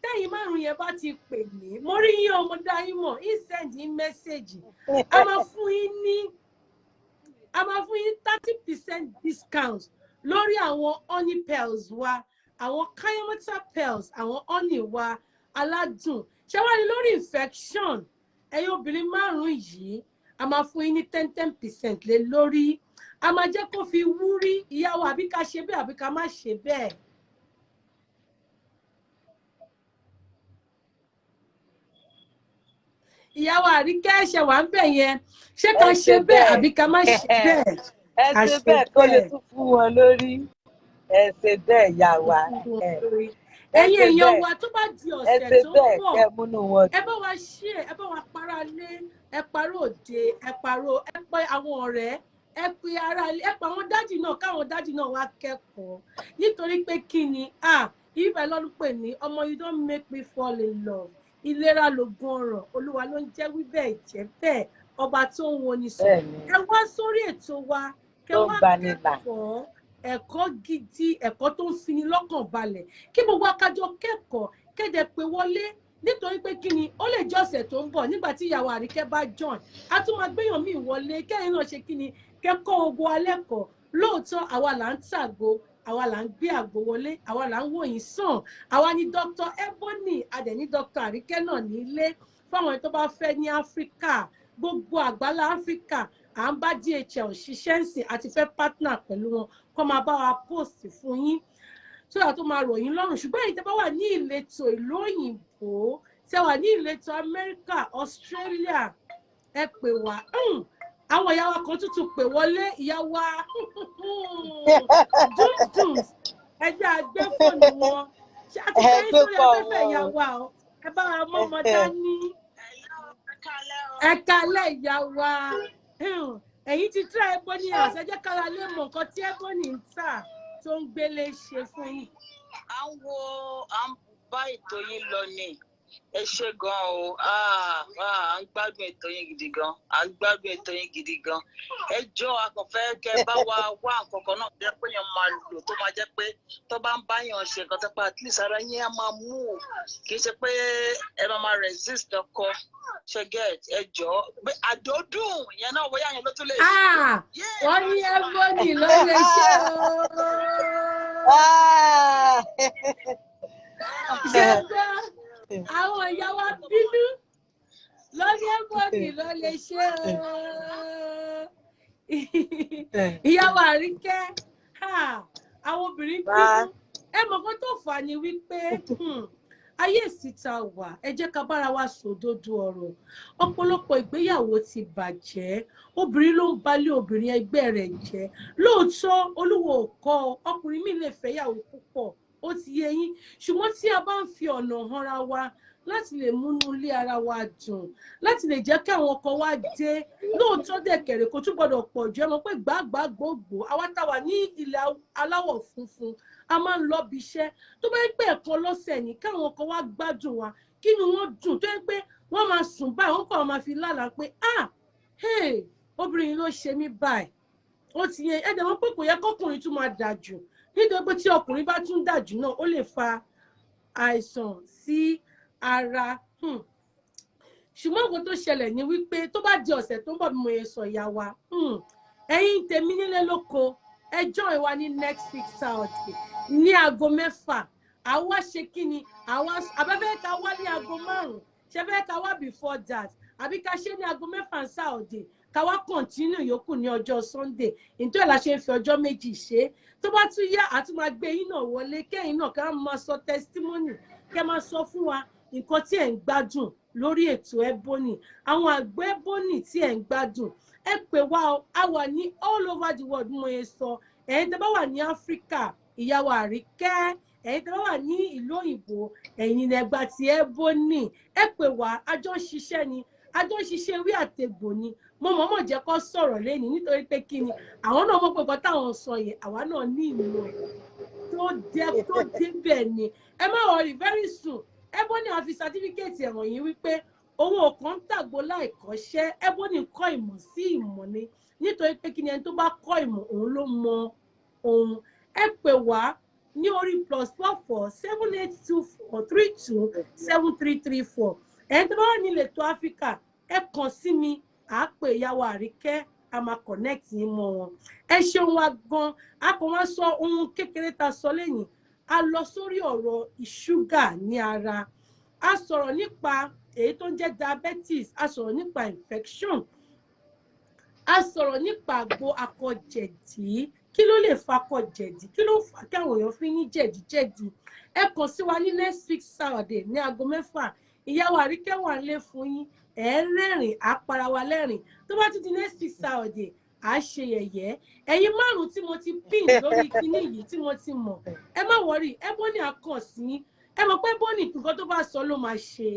Speaker 1: tẹ́yìn márùn-ún yẹn bá ti pè mí mo rí yín ọmọ dá yín mọ̀ ń send yín mẹ́sẹ̀gì a máa fún yín 30% discount lórí àwọn honey pearls wa àwọn kayamata pearls àwọn honey wa aládùn ṣé wá ní lórí infection ẹ̀yin obìnrin márùn-ún yìí a máa fún yín ní 10% lé lórí a máa jẹ́ kó fi wúrí ìyàwó àbí ká ṣe bẹ́ẹ̀ àbí ká má ṣe bẹ́ẹ̀. Ìyàwó Àríkẹ́ ṣe wà ń bẹ̀ yẹn ṣé ká ṣe bẹ́ẹ̀ àbí ká má ṣe bẹ́ẹ̀.
Speaker 2: Ẹ ṣe bẹ́ẹ̀ kó lè tún fún wọn lórí ẹ ṣe bẹ́ẹ̀ yà wá.
Speaker 1: Ẹ̀yin èèyàn wa tó bá di ọ̀sẹ̀ tó ń bọ̀ ẹ bá wa ṣe ẹ bá wa para lé ẹ parọ́ òde ẹ parọ́ ẹ pé àwọn ọ̀rẹ́ ẹ pe ara ẹ pa àwọn dájì náà káwọn dájì náà wá kẹ́kọ̀ọ́ nítorí pé kí ni ìfẹ́ lọ́dún pè ní ọmọ you don't make me fall in love. Ìlera lògùn ọrọ̀ Olúwa ló ń jẹ́ wí bẹ́ẹ̀ jẹ́ bẹ́ẹ̀ ọba tó ń wo ni sọ. Ẹ wá sórí ètò wa kẹ wá kẹ́kọ̀ọ́ ẹ̀kọ́ gidi ẹ̀kọ́ tó ń fini lọ́kàn balẹ̀ kí gbogbo akájọ kẹ́kọ̀ọ́ kéde pé wọlé nítorí pé kí ni ó lè jẹ́ ọ̀sẹ̀ tó ń bọ̀ nígbà tí ìyàwó Àríkẹ́ bá join a tún máa gbéyàn míì wọlé kẹ́yìn náà ṣe kí ni kẹ́kọ̀ọ́ ogun alẹ́ kọ̀ lóòótọ́ àwa là ń tàgò àwa là ń gbé àgbo wọlé àwa là ń wò yín sàn àwa ní Dr. Ebony adẹ̀ ní Dr. Àríkẹ́ náà nílé fáwọn tó bá fẹ́ ní Áfíríkà gbogbo àgbálá Áfíríkà à ń bá DHL ṣiṣẹ́ ń sìn àti fẹ́ partner pẹ̀lú wọn kó máa bá wa post fún yín sódà tó máa rọ̀ yín lọ́rùn ṣùgbọ́n èyí tẹ́ bá wà ní ìletò ìlú òyìnbó tẹ́ wà ní ìletò Amẹ́ríkà Australia ẹ pè wá àwọn ìyá wa kan tuntun pè wọlé ìyá wa dùndùn ẹjẹ àgbẹ fóònù wọn ṣé àti pé nítorí afẹ́fẹ́ ìyá wa ọ ẹ bá wa mọ ọmọ dání ẹ kalẹ̀ ìyá wa ẹ̀yin ti try Ebony house ẹ jẹ́ kára lè mọ nǹkan tí Ebony ń tà tó ń gbélé ṣe fún yín.
Speaker 5: à ń bá ètò yín lọ ni ẹ ṣe gan o à ń gbádùn ètò yín gidi gan ẹ jọ akọfẹ kẹ bá wa wá nǹkan kan náà jẹ pé yẹn máa lò tó máa jẹ pé tó bá ń báyàn ṣe nǹkan tó pa at least ara yín á máa mú kì í ṣe pé ẹ máa resist ọkọ ṣe get ẹ jọ pé àdódùn yẹn náà wọ́n yàn ló tún lè ṣe.
Speaker 1: wọ́n ní Ebony ló lè ṣe o. Àwọn ìyá wa bínú lórí Ebony ló lè ṣe o. Ìyá wa Àríkẹ́ àwọn obìnrin bínú ẹ mọ̀ kó tó fà ní wípé ayé ìsìta wà ẹ jẹ́ ká bára wa sòdodo ọ̀rọ̀ ọ̀pọ̀lọpọ̀ ìgbéyàwó ti bàjẹ́ obìnrin ló ń balẹ̀ obìnrin ẹgbẹ́ rẹ̀ jẹ́ lóòótọ́ Olúwa ò kọ́ ọkùnrin mi lè fẹ́yàwó púpọ̀ ó ti yé yín ṣùgbọ́n tí a bá ń fi ọ̀nà hanra wa láti lè múnú ilé ara wa dùn láti lè jẹ́ kí àwọn ọkọ wa dé lóòótọ́ dẹ̀kẹ̀rẹ̀ kò tún gbọ́dọ̀ pọ̀ jù ẹ mọ̀ pé gbàgbà gbogbo àwa táwa ní ilẹ̀ aláwọ̀ funfun a máa ń lọ bí iṣẹ́ tó bá ń pẹ́ ẹ̀kan lọ́sẹ̀ ní káwọn ọkọ wa gbádùn wa kí ni wọ́n dùn tó ń pé wọ́n máa sùn báyìí wọ́n kọ́ máa fi lálàá pé obìnrin ló ṣe mí báyìí ó ti yẹ ẹ̀dẹ̀ wọn pé kò yẹ kọ́kùnrin tún máa dà jù nítorí pé tí ọkùnrin bá tún dà jù náà ó lè fa àìsàn sí ara ṣùgbọ́n nǹkan tó ṣẹlẹ̀ ni wípé tó bá di ọ̀sẹ̀ tó ń bọ̀ bí mo yẹ sọ ìyá wa ẹ̀yin tèmi nílé lóko ẹjọ́ ìwà ní next week Saturday ní aago 6 àwa ṣe kí ni àwa abẹ́fẹ́ ká wá ní aago 5 ṣẹ́fẹ́ ká wá before that àbí ká ṣe ní aago 6 Saturday ká wá continue yòókù ní ọjọ́ Sunday nítorí ẹ̀ la ṣe ń fi ọjọ́ méjì ṣe tó bá tún yá àti máa gbé yín náà wọlé kẹ́yìn náà ká máa sọ testimony kẹ́ máa sọ fún wa nǹkan tí ẹ̀ ń gbádùn lórí ètò Ebony àwọn àgbẹ̀ Ebony tí ẹ̀ ń gbádùn ẹ pè wá a wà ní all over the world mo yẹ sọ ẹ̀yin tẹ́ bá wà ní Áfíríkà ìyá wa Àríkẹ́ ẹ̀yin tẹ́ bá wà ní ìlú òyìnbó ẹ̀yin ẹgbà tí Ebony ẹ pè wá àjọ ṣiṣẹ́ ni àjọ ṣiṣẹ́ ewé àtegbò ni mo mọ̀ọ́mọ̀ jẹ́ kó sọ̀rọ̀ lẹ́ni nítorí pé kí ni àwọn náà mọ̀ pé nǹkan táwọn sọ yẹn àwa náà ní ìmọ̀ ẹ̀ tó débẹ̀ ni ẹ má worry very soon Ebony á fi certificate ẹ̀wọ̀n yìí wípé òun ò kàn ń tàgbó láì kọ́ṣẹ́ Ebony kọ́ ìmọ̀ sí ìmọ̀ ni nítorí pé kí ni ẹni tó bá kọ́ ìmọ̀ òun ló mọ ohun ẹ pè wá ní orí +44 7824 32 7334 ẹni tó bá wà nílẹ̀ tó Áfíríkà ẹ kàn sí mi à á pè ìyàwó Àríkẹ́ a máa connect yín mọ́ wọn ẹ ṣeun wa gan a kò wá sọ ohun kékeré ta sọ lẹ́yìn a lọ sórí ọ̀rọ̀ ìṣúgà ní ara a sọ̀rọ̀ nípa èyí tó ń jẹ́ diabetes a sọ̀rọ̀ nípa infection a sọ̀rọ̀ nípa àgbo akọ̀jẹ̀dí kí ló lè fa akọ̀jẹ̀dí kí ló fà kí àwọn èèyàn fi ní jẹ̀díjẹ̀dí ẹ kàn sí wa ní next week Saturday ní aago 6 ìyàwó Àríkẹ́ wà nílé fún yín ẹ rẹ́rìn á para wa lẹ́rìn tó bá tún di next week Saturday à ṣe yẹ̀yẹ́ ẹ̀yin márùn tí mo ti pin lórí kinní yìí tí mo ti mọ̀ ẹ má wọrí Ebony á kàn sí ẹ mọ̀ pé Ebony nǹkan tó bá sọ ló máa ṣe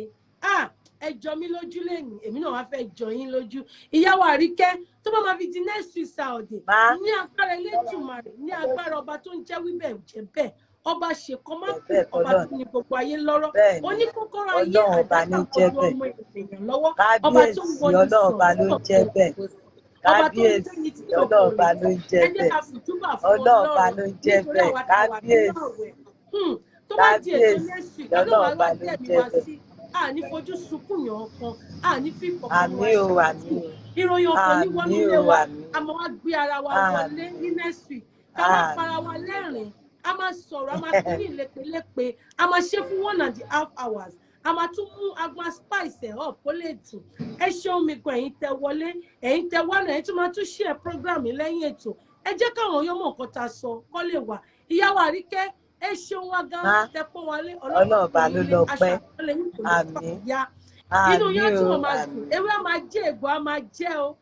Speaker 1: ẹ jọ mí lójú lẹ́yìn èmi náà wá fẹ́ jọ yín lójú ìyàwó Àríkẹ́ tó bá máa fi di next week Saturday ní agbára Elédùmarè ní agbára ọba tó ń jẹ́ wíbẹ̀ jẹ́ bẹ́ẹ̀ ọba ṣèkọ́ má kú ọba tó ní gbogbo ayé lọ́rọ̀ oníkókóró ayé àdáta gbogbo ọmọ ènìyàn lọ́wọ́ ọba tó ń wọlé sọ ọba tó ń
Speaker 2: kábíyèsí ọlọ́ọ̀ba ló ń jẹ́ bẹ́ẹ̀ ọlọ́ọ̀ba ló ń jẹ́ bẹ́ẹ̀ kábíyèsí
Speaker 1: tó bá di ètò nẹ́sì ọlọ́ọ̀ba ló ń jẹ́ bẹ́ẹ̀ àní fojú sunkún yàn kan àní fi kọ̀ọ̀kan wá sí ìròyìn ọkọ̀ ní wọnú ilé wa àmọ́ wá gbé ara wa wọlé ní nẹ́sì ká má para wa lẹ́rìn a máa sọ̀rọ̀ a máa kú ní ìlépelépe a máa ṣe fún 1.5 hours a máa tún mú agbọn spice ẹ̀ up kó lè dùn ẹ ṣeun mi gan ẹ̀yin tẹ wọlé ẹ̀yin tẹ wá náà ẹ tún máa tún share program mi lẹ́yìn ètò ẹ jẹ́ káwọn yọmọ nǹkan ta sọ kọ́ lè wà ìyàwó Àríkẹ́ ẹ ṣeun wa gan tẹ pọ́n wọlé
Speaker 2: ọlọ́ọ̀bá ló lọ pẹ́ àmín
Speaker 1: inú yẹn tí wọ́n máa dùn ewé á máa jẹ́ ègbò á máa jẹ́ o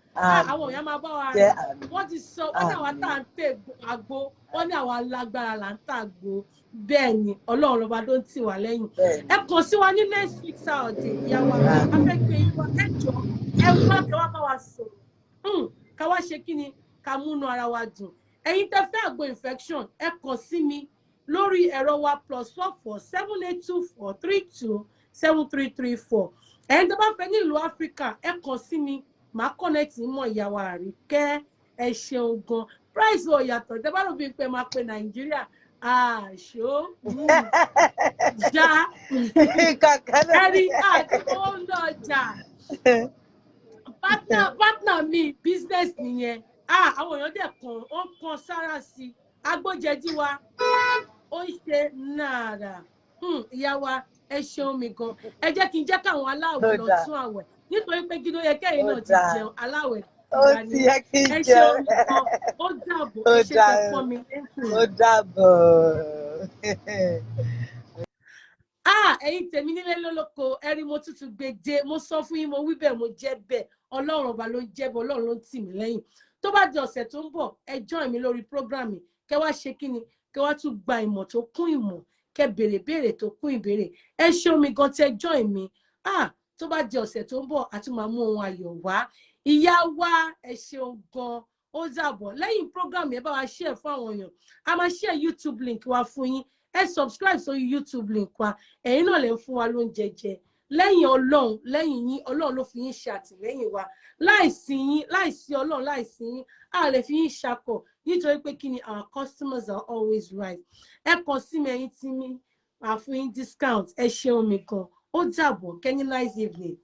Speaker 1: àwọn èèyàn máa bá wa rẹ̀ wọ́n ti sọ wọ́n ní àwọn tá à ń tẹ àgbo wọ́n ní àwọn alágbára là ń tà àgbo bẹ́ẹ̀ ni Ọlọ́run lọ́ba ló ń tì wá lẹ́yìn ẹ kàn sí wa ní next week Saturday ìyàwó afẹ́gbẹ́ ìwà ẹjọ́ ẹ wá kí wọ́n bá wa sọ̀rọ̀ ká wá ṣe kí ni ká múnú ara wa dùn ẹ̀yin tẹ́ fẹ́ àgbo infection ẹ kàn sí mi lórí ẹ̀rọ wa +44 7824 32 7334 ẹ̀yin tẹ́ bá fẹ́ ní ìlú Áfíríkà ẹ kàn sí mi màá connect mọ́ ìyàwó Àríkẹ́ ẹ ṣeun gan price ò yàtọ̀ tẹ́ bá rò bí pé máa pe Nàìjíríà àṣó já ẹni àti owó ń lọ jà partner mi business nìyẹn àwọn èèyàn dẹ̀ kàn ó kan sára sí agbójẹjí wa ó ń ṣe náírà ìyá wa ẹ ṣeun mi gan ẹ jẹ́ kí n jẹ́ káwọn aláwẹ̀ lọ tún àwẹ̀ nítorí pé kí ló yẹ kẹ́yìn náà ti jẹun aláwẹ̀
Speaker 2: ó ti yẹ kí n jẹun
Speaker 1: ó dàbọ̀ ẹ ṣe fẹ́ fún mi
Speaker 2: ó dàbọ̀.
Speaker 1: ẹ̀yin tèmi nílé lólóko ẹ̀rí mo tútù gbèdé mo sọ fún yín mo wí bẹ́ẹ̀ mo jẹ́ bẹ́ẹ̀ Ọlọ́run ọba ló ń jẹ́ bẹ́ẹ̀ Ọlọ́run ló ń tì mí lẹ́yìn tó bá di ọ̀sẹ̀ tó ń bọ̀ ẹ join mi lórí program mi kẹ́ wá ṣe kí ni kẹ́ wá tún gba ìmọ̀ tó kún ìmọ̀ kẹ́ béèrè béèrè tó kún ìbéèrè ẹ ṣe omi gan tẹ́ join mi tó bá di ọ̀sẹ̀ tó ń bọ̀ a tún máa mú ohun ayọ̀ wá ìyá wa ẹ ṣeun gan ó dàbọ̀ lẹ́yìn program yẹn bá wa share fún àwọn èèyàn a máa share YouTube link wa fún yín ẹ subscribe sórí YouTube link wa ẹ̀yin náà lè fún wa lóúnjẹ jẹ lẹ́yìn Ọlọ́run lẹ́yìn yín Ọlọ́run ló fi yín ṣe àtìlẹ́yìn wa láìsí yín láìsí Ọlọ́run láìsí yín a lè fi yín ṣakọ nítorí pé kí ni our customers are always right ẹ kàn sí mi ẹ̀yin tí mi máa fún yín discount ẹ ṣeun mi gan ó dàbọ̀ kẹ́ni nice evening.